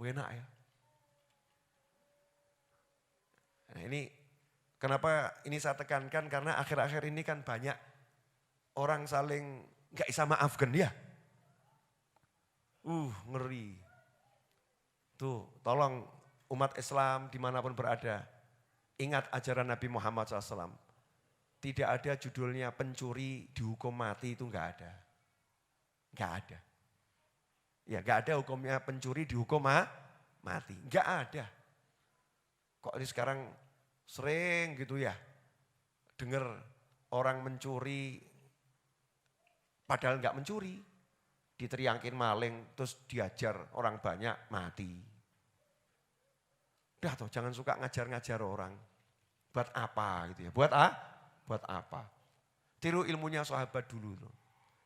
Enak ya. Nah ini, kenapa ini saya tekankan, karena akhir-akhir ini kan banyak orang saling gak bisa maafkan dia. Ngeri. Tuh, tolong umat Islam dimanapun berada, ingat ajaran Nabi Muhammad SAW. Tidak ada judulnya pencuri dihukum mati, itu enggak ada. Enggak ada. Ya enggak ada hukumnya pencuri dihukum mati. Enggak ada. Kok ini sekarang sering gitu ya, dengar orang mencuri padahal enggak mencuri. Diteriakin maling, terus diajar orang banyak, mati. Udah toh, jangan suka ngajar-ngajar orang. Buat apa gitu ya, buat apa? Tiru ilmunya sahabat dulu tuh.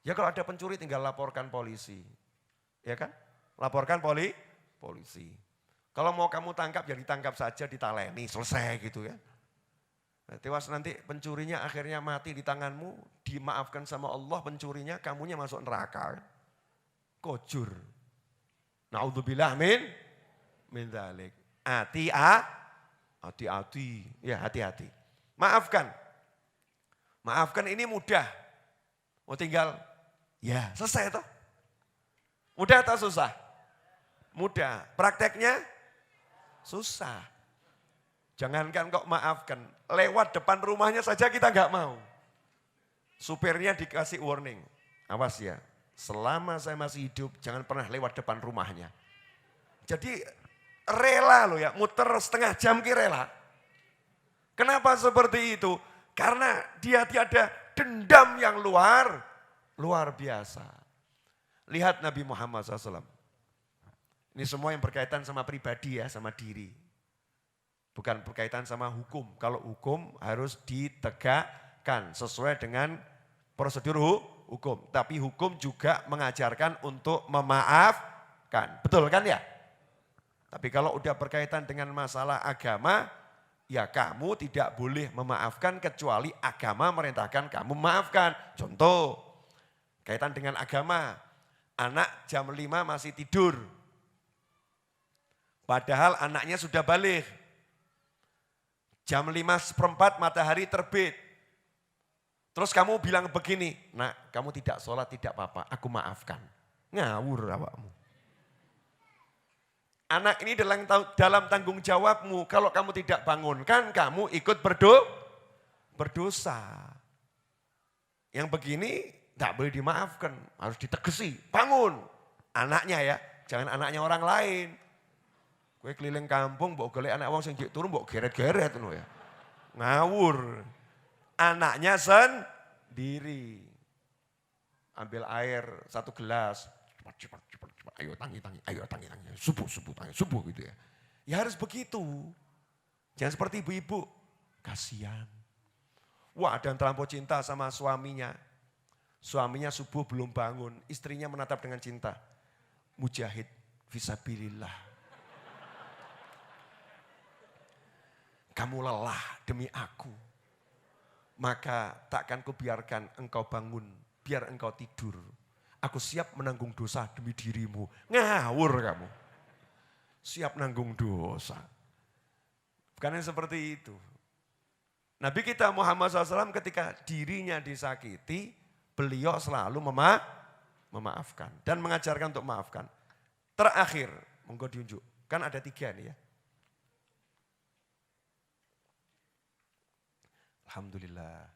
Ya kalau ada pencuri tinggal laporkan polisi. Ya kan? Laporkan polisi. Kalau mau kamu tangkap ya ditangkap saja, ditaleni, selesai gitu ya. Nah, tewas nanti pencurinya akhirnya mati di tanganmu, dimaafkan sama Allah pencurinya, kamunya masuk neraka. Kojur. Naudzubillah min dzalik. Hati-hati. Ya hati-hati. Maafkan ini mudah. Mau tinggal, ya selesai toh. Mudah atau susah? Mudah. Prakteknya susah. Jangankan kok maafkan, lewat depan rumahnya saja kita nggak mau. Supirnya dikasih warning, awas ya, selama saya masih hidup jangan pernah lewat depan rumahnya. Jadi rela loh ya, muter setengah jam rela. Kenapa seperti itu? Karena dia tiada dendam yang luar biasa. Lihat Nabi Muhammad SAW. Ini semua yang berkaitan sama pribadi ya, sama diri. Bukan berkaitan sama hukum. Kalau hukum harus ditegakkan sesuai dengan prosedur hukum. Tapi hukum juga mengajarkan untuk memaafkan. Betul kan ya? Tapi kalau udah berkaitan dengan masalah agama, ya kamu tidak boleh memaafkan kecuali agama merintahkan kamu memaafkan. Contoh, kaitan dengan agama, anak jam 5 masih tidur. Padahal anaknya sudah balik. Jam 5:15 matahari terbit. Terus kamu bilang begini, nak kamu tidak sholat tidak apa-apa, aku maafkan. Ngawur awakmu. Anak ini dalam tanggung jawabmu, kalau kamu tidak bangunkan, kamu ikut berdosa. Yang begini tidak boleh dimaafkan, harus ditegesi. Bangun, anaknya ya, jangan anaknya orang lain. Gue keliling kampung, mbok golek anak wong sing jek turu mbok geret-geret ngono ya. Ngawur. Anaknya sendiri. Ambil air 1 gelas. Cepat. Ayo tangi. Subuh gitu ya. Ya harus begitu. Jangan seperti ibu-ibu. Kasihan. Wah, ada yang terlampau cinta sama suaminya. Suaminya subuh belum bangun. Istrinya menatap dengan cinta. Mujahid fisabilillah. Kamu lelah demi aku. Maka takkan kubiarkan engkau bangun. Biar engkau tidur. Aku siap menanggung dosa demi dirimu. Ngawur kamu. Siap nanggung dosa. Bukan yang seperti itu. Nabi kita Muhammad SAW ketika dirinya disakiti, beliau selalu memaafkan. Dan mengajarkan untuk memaafkan. Terakhir, monggo diunjuk. Kan ada 3 nih ya. Alhamdulillah.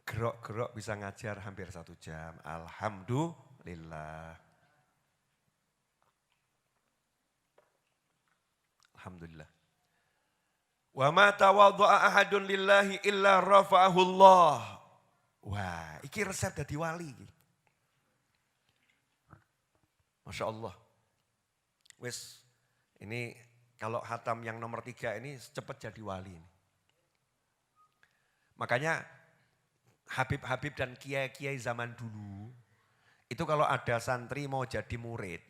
Gerok-gerok bisa ngajar hampir 1 jam. Alhamdulillah. Wa ma tawaddu'a ahadun lillahi illa rafa'ahu Allah. Wah, iki resep dadi wali. Masya Allah. Wes, ini kalau hatam yang nomor 3 ini cepat jadi wali. Makanya Habib-habib dan kiai-kiai zaman dulu, itu kalau ada santri mau jadi murid,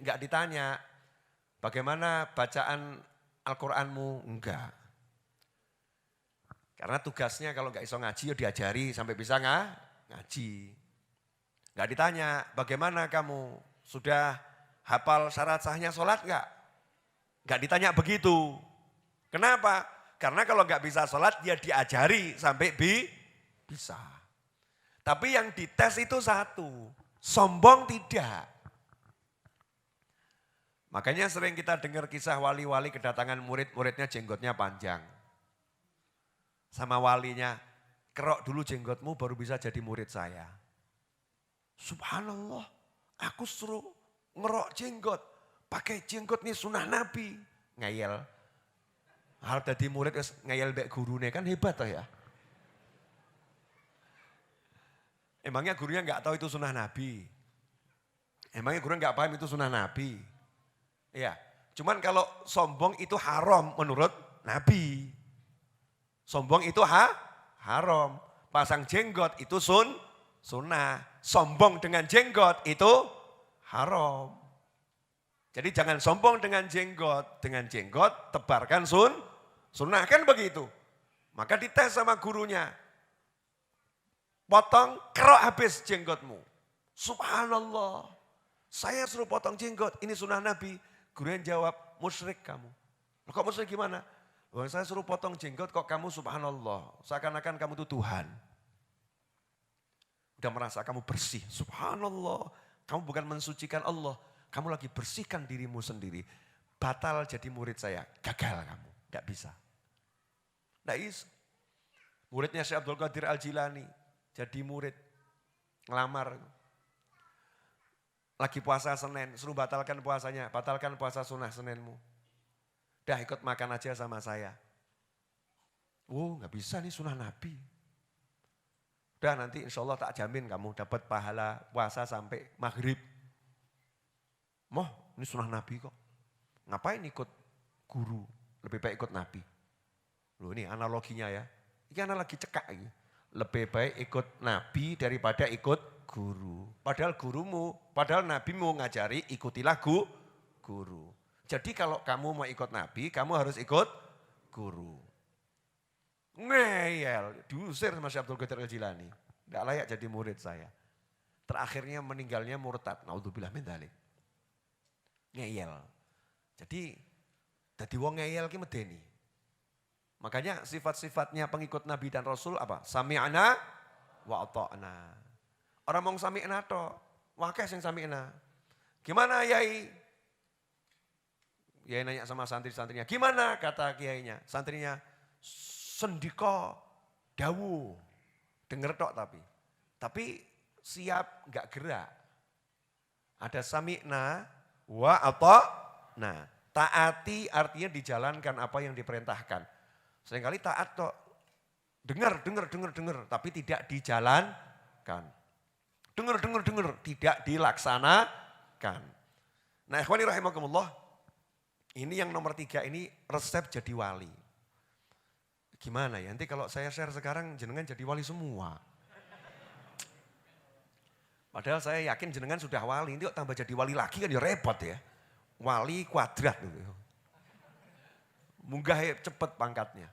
enggak ditanya, bagaimana bacaan Al-Quranmu? Enggak. Karena tugasnya kalau nggak iso ngaji ya diajari sampai bisa ngaji. Nggak ditanya, bagaimana kamu? Sudah hafal syarat sahnya sholat nggak? Nggak ditanya begitu. Kenapa? Karena kalau nggak bisa sholat dia diajari sampai bisa. Tapi yang dites itu satu, sombong tidak. Makanya sering kita dengar kisah wali-wali kedatangan murid-muridnya jenggotnya panjang. Sama walinya, kerok dulu jenggotmu baru bisa jadi murid saya. Subhanallah, aku suruh ngerok jenggot. Pakai jenggot nih sunnah Nabi. Ngeyel. Hal jadi murid ngeyel mbek gurune kan hebat toh ya. Emangnya gurunya nggak tahu itu sunnah Nabi? Emangnya gurunya nggak paham itu sunnah Nabi? Ya, cuman kalau sombong itu haram menurut Nabi. Sombong itu haram. Pasang jenggot itu sunnah. Sombong dengan jenggot itu haram. Jadi jangan sombong dengan jenggot. Dengan jenggot tebarkan sunnah kan begitu. Maka dites sama gurunya. Potong kerok habis jenggotmu. Subhanallah. Saya suruh potong jenggot. Ini sunnah Nabi. Gurunya jawab, musyrik kamu. Kok musyrik gimana? Saya suruh potong jenggot kok kamu subhanallah. Seakan-akan kamu itu Tuhan. Udah merasa kamu bersih. Subhanallah. Kamu bukan mensucikan Allah. Kamu lagi bersihkan dirimu sendiri. Batal jadi murid saya. Gagal kamu. Gak bisa. Gak bisa. Muridnya Syekh Abdul Qadir Al-Jilani. Jadi murid. Ngelamar. Lagi puasa Senin. Suruh batalkan puasanya. Batalkan puasa sunnah Seninmu. Udah ikut makan aja sama saya. Oh gak bisa nih sunnah Nabi. Udah nanti insya Allah tak jamin kamu dapat pahala puasa sampai maghrib. Moh ini sunnah Nabi kok. Ngapain ikut guru? Lebih baik ikut Nabi. Loh ini analoginya ya. Ini analogi cekak ini. Lebih baik ikut Nabi daripada ikut guru. Padahal gurumu, padahal Nabimu ngajari ikutilah guru. Jadi kalau kamu mau ikut Nabi, kamu harus ikut guru. Ngeyel, diusir sama Syekh Abdul Qadir Al-Jilani. Tidak layak jadi murid saya. Terakhirnya meninggalnya murtad. Naudzubillah min dzalik. Ngeyel. Jadi wong ngeyel ki medeni. Makanya sifat-sifatnya pengikut Nabi dan Rasul apa? Sami'na wa ata'na. Orang mau sami'na tok, wakeh sing sami'na. Gimana Yai? Yai nanya sama santri-santrinya, gimana kata kiainya? Santrinya, sendika dawu. Dengar tok tapi siap gak gerak. Ada sami'na wa ata'na. Taati artinya dijalankan apa yang diperintahkan. Seringkali taat tok. Dengar, tapi tidak dijalankan. Dengar, tidak dilaksanakan. Nah ikhwani rahimakumullah. Ini yang nomor 3 ini resep jadi wali. Gimana ya, nanti kalau saya share sekarang jenengan jadi wali semua. Padahal saya yakin jenengan sudah wali, nanti kok tambah jadi wali lagi kan ya repot ya. Wali kuadrat gitu. Munggah cepet pangkatnya.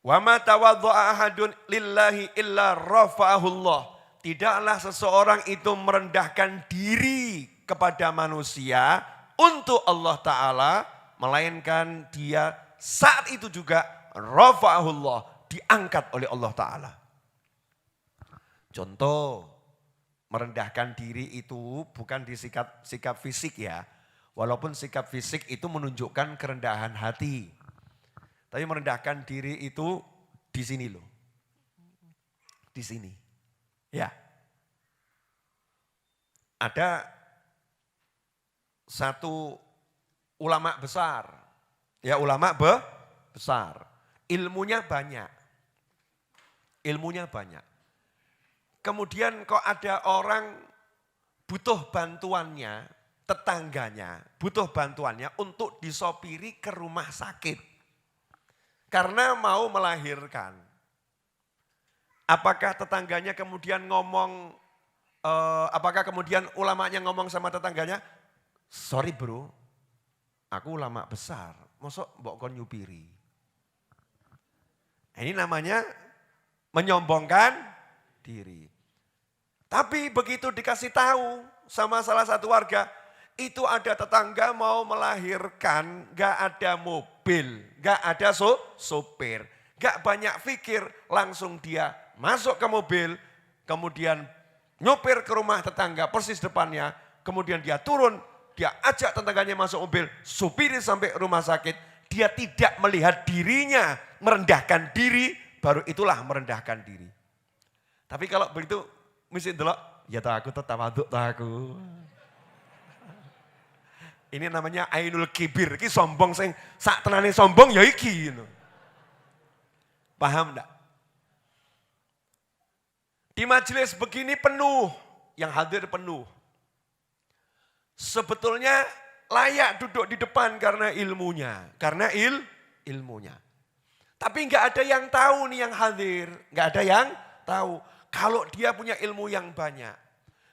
Wa ma tawaddu'a ahadun lillahi illa rafa'ahullah. Tidaklah seseorang itu merendahkan diri kepada manusia untuk Allah Ta'ala, melainkan dia saat itu juga rafa'ahullah, diangkat oleh Allah Ta'ala. Contoh, merendahkan diri itu bukan di sikap fisik ya. Walaupun sikap fisik itu menunjukkan kerendahan hati. Tapi merendahkan diri itu di sini loh. Di sini. Ya. Ada satu ulama besar. Ya ulama besar. Ilmunya banyak. Kemudian kok ada orang butuh bantuannya, tetangganya butuh bantuannya untuk disopiri ke rumah sakit. Karena mau melahirkan. Apakah tetangganya kemudian ngomong, apakah kemudian ulamanya ngomong sama tetangganya, sorry bro, aku ulama besar, mosok mbok kon nyupiri. Ini namanya menyombongkan diri. Tapi begitu dikasih tahu sama salah satu warga, itu ada tetangga mau melahirkan, gak ada mobil, gak ada sopir, gak banyak pikir, langsung dia masuk ke mobil, kemudian nyopir ke rumah tetangga persis depannya, kemudian dia turun, dia ajak tetangganya masuk mobil, supiri sampai rumah sakit, dia tidak melihat dirinya, merendahkan diri, baru itulah merendahkan diri. Tapi kalau begitu, mesti delok, ya aku tetap aduk aku. Ini namanya ainul kibir, ini sombong, sak tenane sombong ya iki. Paham enggak? Di majelis begini penuh, yang hadir penuh. Sebetulnya layak duduk di depan karena ilmunya, ilmunya. Tapi enggak ada yang tahu nih yang hadir, enggak ada yang tahu. Kalau dia punya ilmu yang banyak,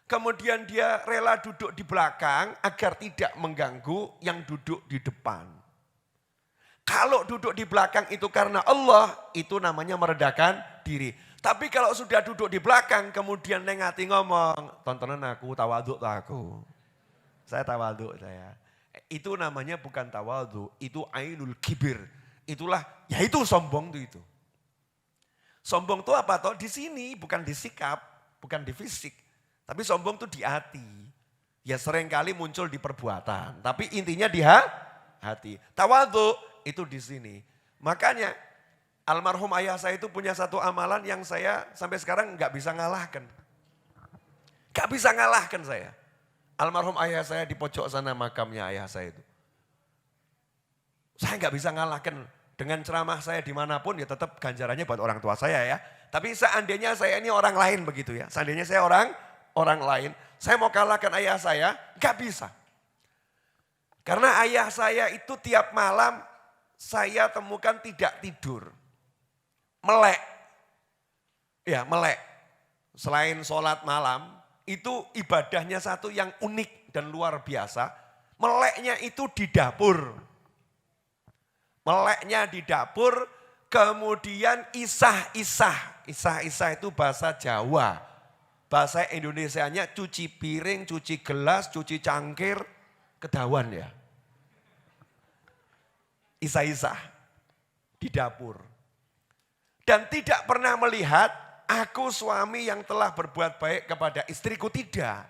kemudian dia rela duduk di belakang agar tidak mengganggu yang duduk di depan. Kalau duduk di belakang itu karena Allah, itu namanya merendahkan diri. Tapi kalau sudah duduk di belakang, kemudian neng hati ngomong, tontonan aku, tawaduk aku. Saya tawaduk saya. Itu namanya bukan tawaduk, itu ainul kibir. Itulah, ya itu sombong itu. Sombong itu apa toh? Di sini, bukan di sikap, bukan di fisik. Tapi sombong itu di hati. Ya seringkali muncul di perbuatan. Tapi intinya di hati. Tawadhu itu di sini. Makanya almarhum ayah saya itu punya satu amalan yang saya sampai sekarang nggak bisa ngalahkan. Nggak bisa ngalahkan saya. Almarhum ayah saya di pojok sana makamnya ayah saya itu. Saya nggak bisa ngalahkan. Dengan ceramah saya dimanapun ya tetap ganjarannya buat orang tua saya ya. Tapi seandainya saya ini orang lain begitu ya. Seandainya saya orang lain. Saya mau kalahkan ayah saya, gak bisa. Karena ayah saya itu tiap malam saya temukan tidak tidur. Melek. Ya melek. Selain sholat malam, itu ibadahnya satu yang unik dan luar biasa. Meleknya itu di dapur. Meleknya di dapur, kemudian isah-isah. Isah-isah itu bahasa Jawa. Bahasa Indonesianya cuci piring, cuci gelas, cuci cangkir, kedawan ya. Isah-isah di dapur. Dan tidak pernah melihat aku suami yang telah berbuat baik kepada istriku, tidak.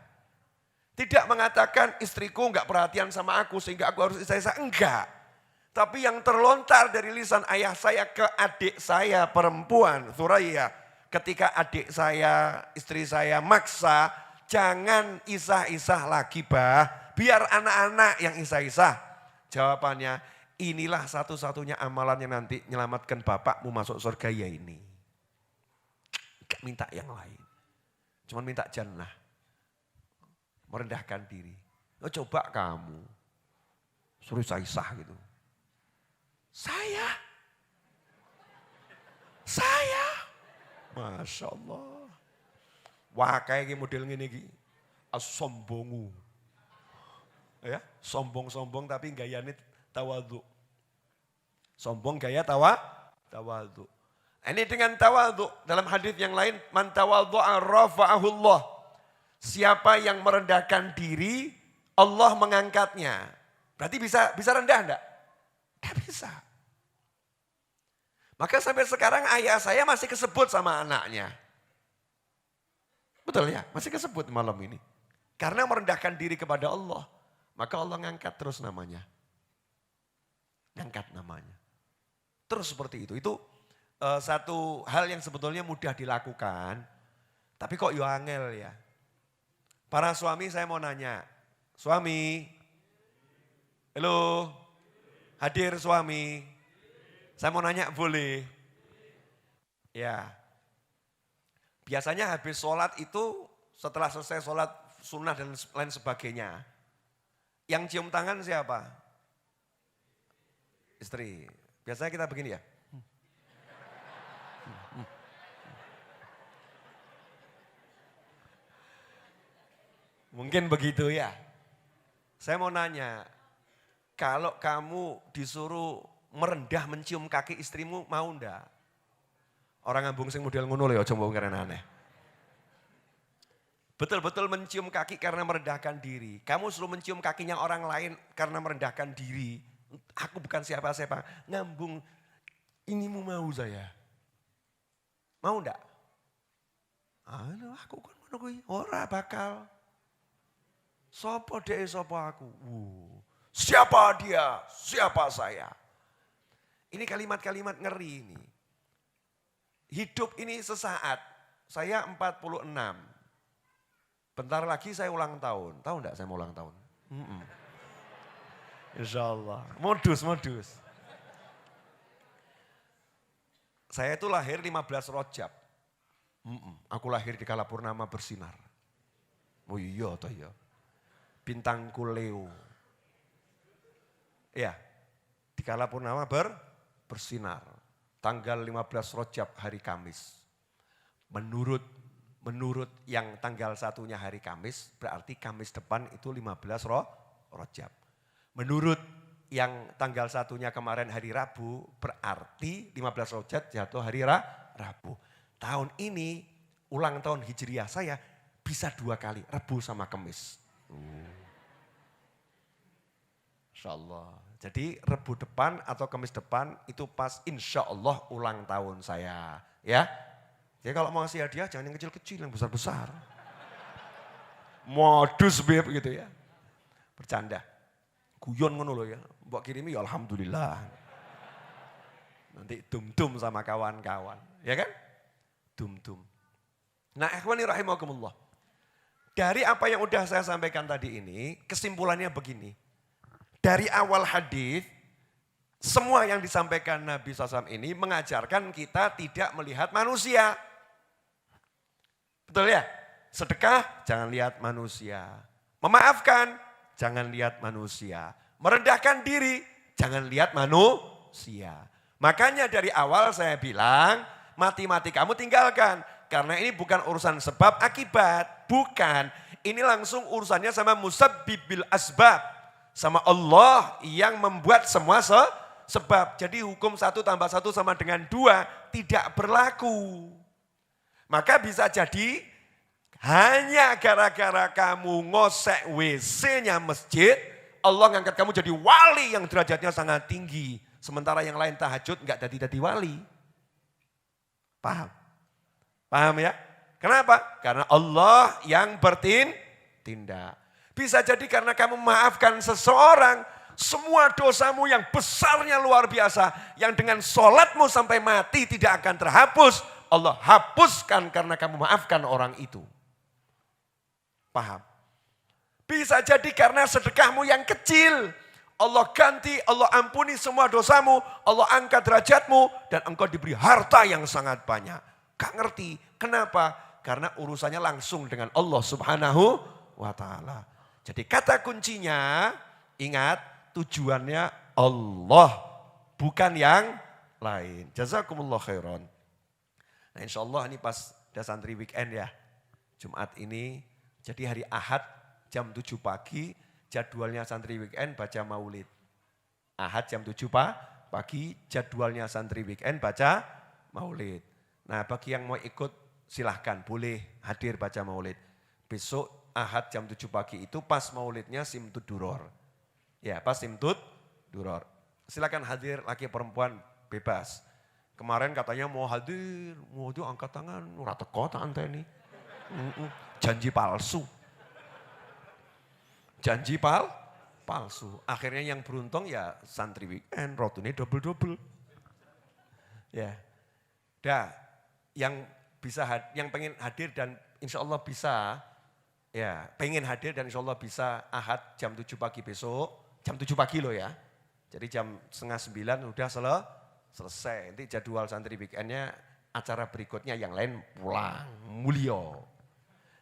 Tidak mengatakan istriku enggak perhatian sama aku sehingga aku harus isah-isah, enggak. Tapi yang terlontar dari lisan ayah saya ke adik saya perempuan, Thuraya. Ketika adik saya, istri saya maksa, jangan isah-isah lagi bah, biar anak-anak yang isah-isah. Jawabannya, inilah satu-satunya amalan yang nanti menyelamatkan bapakmu masuk surga ya ini. Gak minta yang lain, cuma minta jannah. Merendahkan diri. Oh, coba kamu, suruh isah-isah gitu. Saya, Masya Allah. Wah kayak model ini iki, sombongu. Ya, sombong-sombong tapi gayanya tawadhu. Sombong gaya tawadhu. Ini dengan tawadhu, dalam hadis yang lain, man tawadhu'a rafa'ahullah. Siapa yang merendahkan diri, Allah mengangkatnya. Berarti bisa rendah enggak? Enggak bisa. Maka sampai sekarang ayah saya masih kesebut sama anaknya. Betul ya, masih kesebut malam ini. Karena merendahkan diri kepada Allah, maka Allah ngangkat terus namanya. Ngangkat namanya. Terus seperti itu. Itu satu hal yang sebetulnya mudah dilakukan, tapi kok yo angel ya. Para suami saya mau nanya, suami, halo, hadir suami. Saya mau nanya boleh? Ya. Biasanya habis sholat itu setelah selesai sholat sunnah dan lain sebagainya. Yang cium tangan siapa? Istri. Biasanya kita begini ya. Mungkin begitu ya. Saya mau nanya, kalau kamu disuruh merendah mencium kaki istrimu mau enggak? Orang ngambung sing model ngono lho, aja mbok keren aneh. Betul-betul mencium kaki karena merendahkan diri. Kamu suruh mencium kakinya orang lain karena merendahkan diri. Aku bukan siapa-siapa. Ngambung, ini mau saya. Mau enggak? Aku kan ngono kuwi, ora bakal. Sopo dek, sopo aku. Siapa dia, siapa saya. Ini kalimat-kalimat ngeri ini. Hidup ini sesaat. Saya 46. Bentar lagi saya ulang tahun. Tahu enggak saya mau ulang tahun? Insya Allah. Modus. Saya itu lahir 15 Rajab. Aku lahir di kala purnama bersinar. Oh iya toh ya. Bintangku Leo. Ya, di kala purnama bersinar. Tanggal 15 Rajab hari Kamis. Menurut yang tanggal satunya hari Kamis, berarti Kamis depan itu 15 Rajab. Menurut yang tanggal satunya kemarin hari Rabu, berarti 15 Rajab jatuh hari Rabu. Tahun ini, ulang tahun Hijriah saya bisa 2 kali, Rabu sama Kamis. Insya Allah. Jadi Rabu depan atau Kamis depan itu pas insya Allah ulang tahun saya. Ya. Jadi kalau mau ngasih hadiah jangan yang kecil-kecil, yang besar-besar. Modus beb gitu ya. Bercanda. Guyon ngono loh ya. Mbok kirimi ya alhamdulillah. Nanti dum-dum sama kawan-kawan. Ya kan? Dum-dum. Nah ikhwani rahimakumullah. Dari apa yang udah saya sampaikan tadi ini, kesimpulannya begini. Dari awal hadis, semua yang disampaikan Nabi SAW ini mengajarkan kita tidak melihat manusia. Betul ya? Sedekah, jangan lihat manusia. Memaafkan, jangan lihat manusia. Merendahkan diri, jangan lihat manusia. Makanya dari awal saya bilang, mati-mati kamu tinggalkan. Karena ini bukan urusan sebab akibat. Bukan. Ini langsung urusannya sama musabbibil asbab. Sama Allah yang membuat semua sebab. Jadi hukum 1 tambah 1 sama dengan 2 tidak berlaku. Maka bisa jadi hanya gara-gara kamu ngosek WC-nya masjid, Allah ngangkat kamu jadi wali yang derajatnya sangat tinggi. Sementara yang lain tahajud enggak jadi wali. Paham? Paham ya? Kenapa? Karena Allah yang bertindak. Bisa jadi karena kamu memaafkan seseorang, semua dosamu yang besarnya luar biasa, yang dengan sholatmu sampai mati tidak akan terhapus, Allah hapuskan karena kamu maafkan orang itu. Paham? Bisa jadi karena sedekahmu yang kecil, Allah ganti, Allah ampuni semua dosamu, Allah angkat derajatmu, dan engkau diberi harta yang sangat banyak. Gak ngerti, kenapa? Karena urusannya langsung dengan Allah Subhanahu wa ta'ala. Jadi kata kuncinya, ingat tujuannya Allah, bukan yang lain. Jazakumullah khairan. Nah insya Allah ini pas ada santri weekend ya, Jumat ini. Jadi hari Ahad jam 7 pagi, jadwalnya santri weekend baca maulid. Ahad jam 7 pagi, jadwalnya santri weekend baca maulid. Nah bagi yang mau ikut silahkan, boleh hadir baca maulid. Besok Ahad jam 7 pagi itu pas maulidnya Simtud Duror. Ya pas Simtud Duror. Silakan hadir, laki perempuan bebas. Kemarin katanya mau hadir, mau itu angkat tangan, ora teko tak anteni. Janji palsu. Janji palsu. Akhirnya yang beruntung ya santri weekend, rotune double-double. Ya. Dah, yang bisa yang pengen hadir dan insya Allah bisa, ya pengen hadir dan insya Allah bisa Ahad jam 7 pagi besok, jam 7 pagi loh ya. Jadi jam 8:30 udah selesai. Nanti jadwal santri weekendnya, acara berikutnya yang lain pulang, mulio.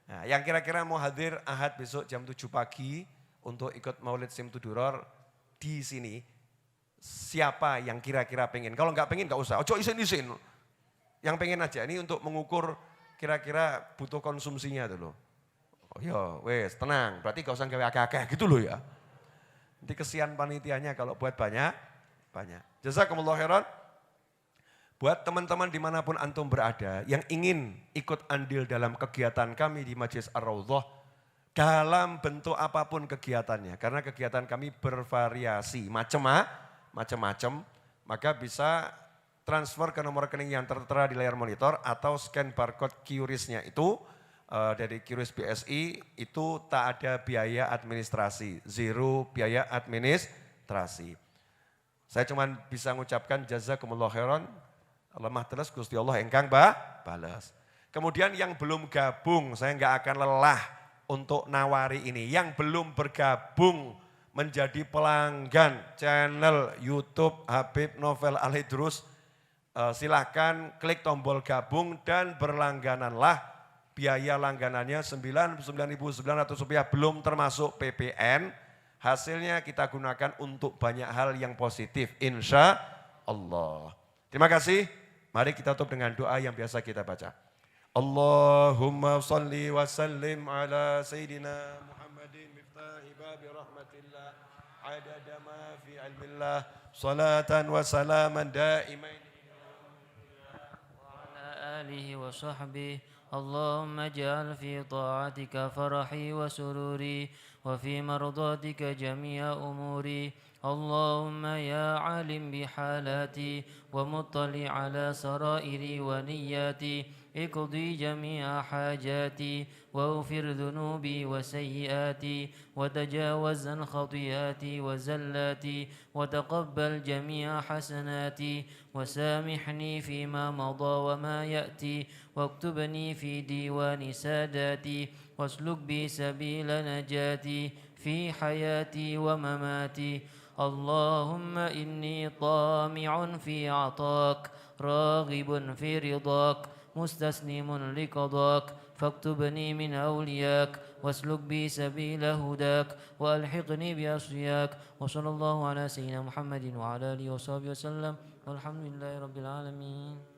Nah yang kira-kira mau hadir Ahad besok jam 7 pagi untuk ikut maulid Simtud Duror di sini. Siapa yang kira-kira pengen? Kalau nggak pengen nggak usah, ojo isin-isin. Yang pengen aja, ini untuk mengukur kira-kira butuh konsumsinya tuh loh. Oh ya wes tenang, berarti gak usah gawe akeh-akeh gitu loh ya. Nanti kesian panitianya kalau buat banyak. Jazakumullah khairan. buat teman-teman dimanapun antum berada yang ingin ikut andil dalam kegiatan kami di Majelis Ar-Raudhah dalam bentuk apapun kegiatannya. Karena kegiatan kami bervariasi, macam-macam, maka bisa transfer ke nomor rekening yang tertera di layar monitor atau scan barcode QRIS-nya itu dari QRIS BSI itu tak ada biaya administrasi, zero biaya administrasi. Saya cuma bisa mengucapkan jazakumullah khairan, lemah teles Gusti Allah engkang balas. Kemudian yang belum gabung, saya enggak akan lelah untuk nawari ini. Yang belum bergabung menjadi pelanggan channel YouTube Habib Novel Al Idrus, silahkan klik tombol gabung dan berlanggananlah. Biaya langganannya Rp99.900 belum termasuk PPN. Hasilnya kita gunakan untuk banyak hal yang positif, insya Allah. Terima kasih. Mari kita tutup dengan doa yang biasa kita baca. Allahumma salli wa sallim ala Sayyidina Muhammadin miftahi babi rahmatillah adada ma fi ilmillah salatan wa salaman daimain wa ala alihi wa sahbihi. Allahumma ja'al fi ta'atika farahi wa sururi wa fi mardatika jami'a umuri. اللهم يا عالم بحالاتي ومطلع على سرائري ونياتي اقضي جميع حاجاتي واغفر ذنوبي وسيئاتي وتجاوز عن خطيئاتي وزلاتي وتقبل جميع حسناتي وسامحني فيما مضى وما يأتي واكتبني في ديوان ساداتي واسلك بي سبيل نجاتي في حياتي ومماتي. اللهم إني طامع في عطاك راغب في رضاك مستسلم لقضاك فاكتبني من أولياك واسلك بي سبيل هداك وألحقني بأصفياك. وصلى الله على سيدنا محمد وعلى آله وصحبه وسلم والحمد لله رب العالمين.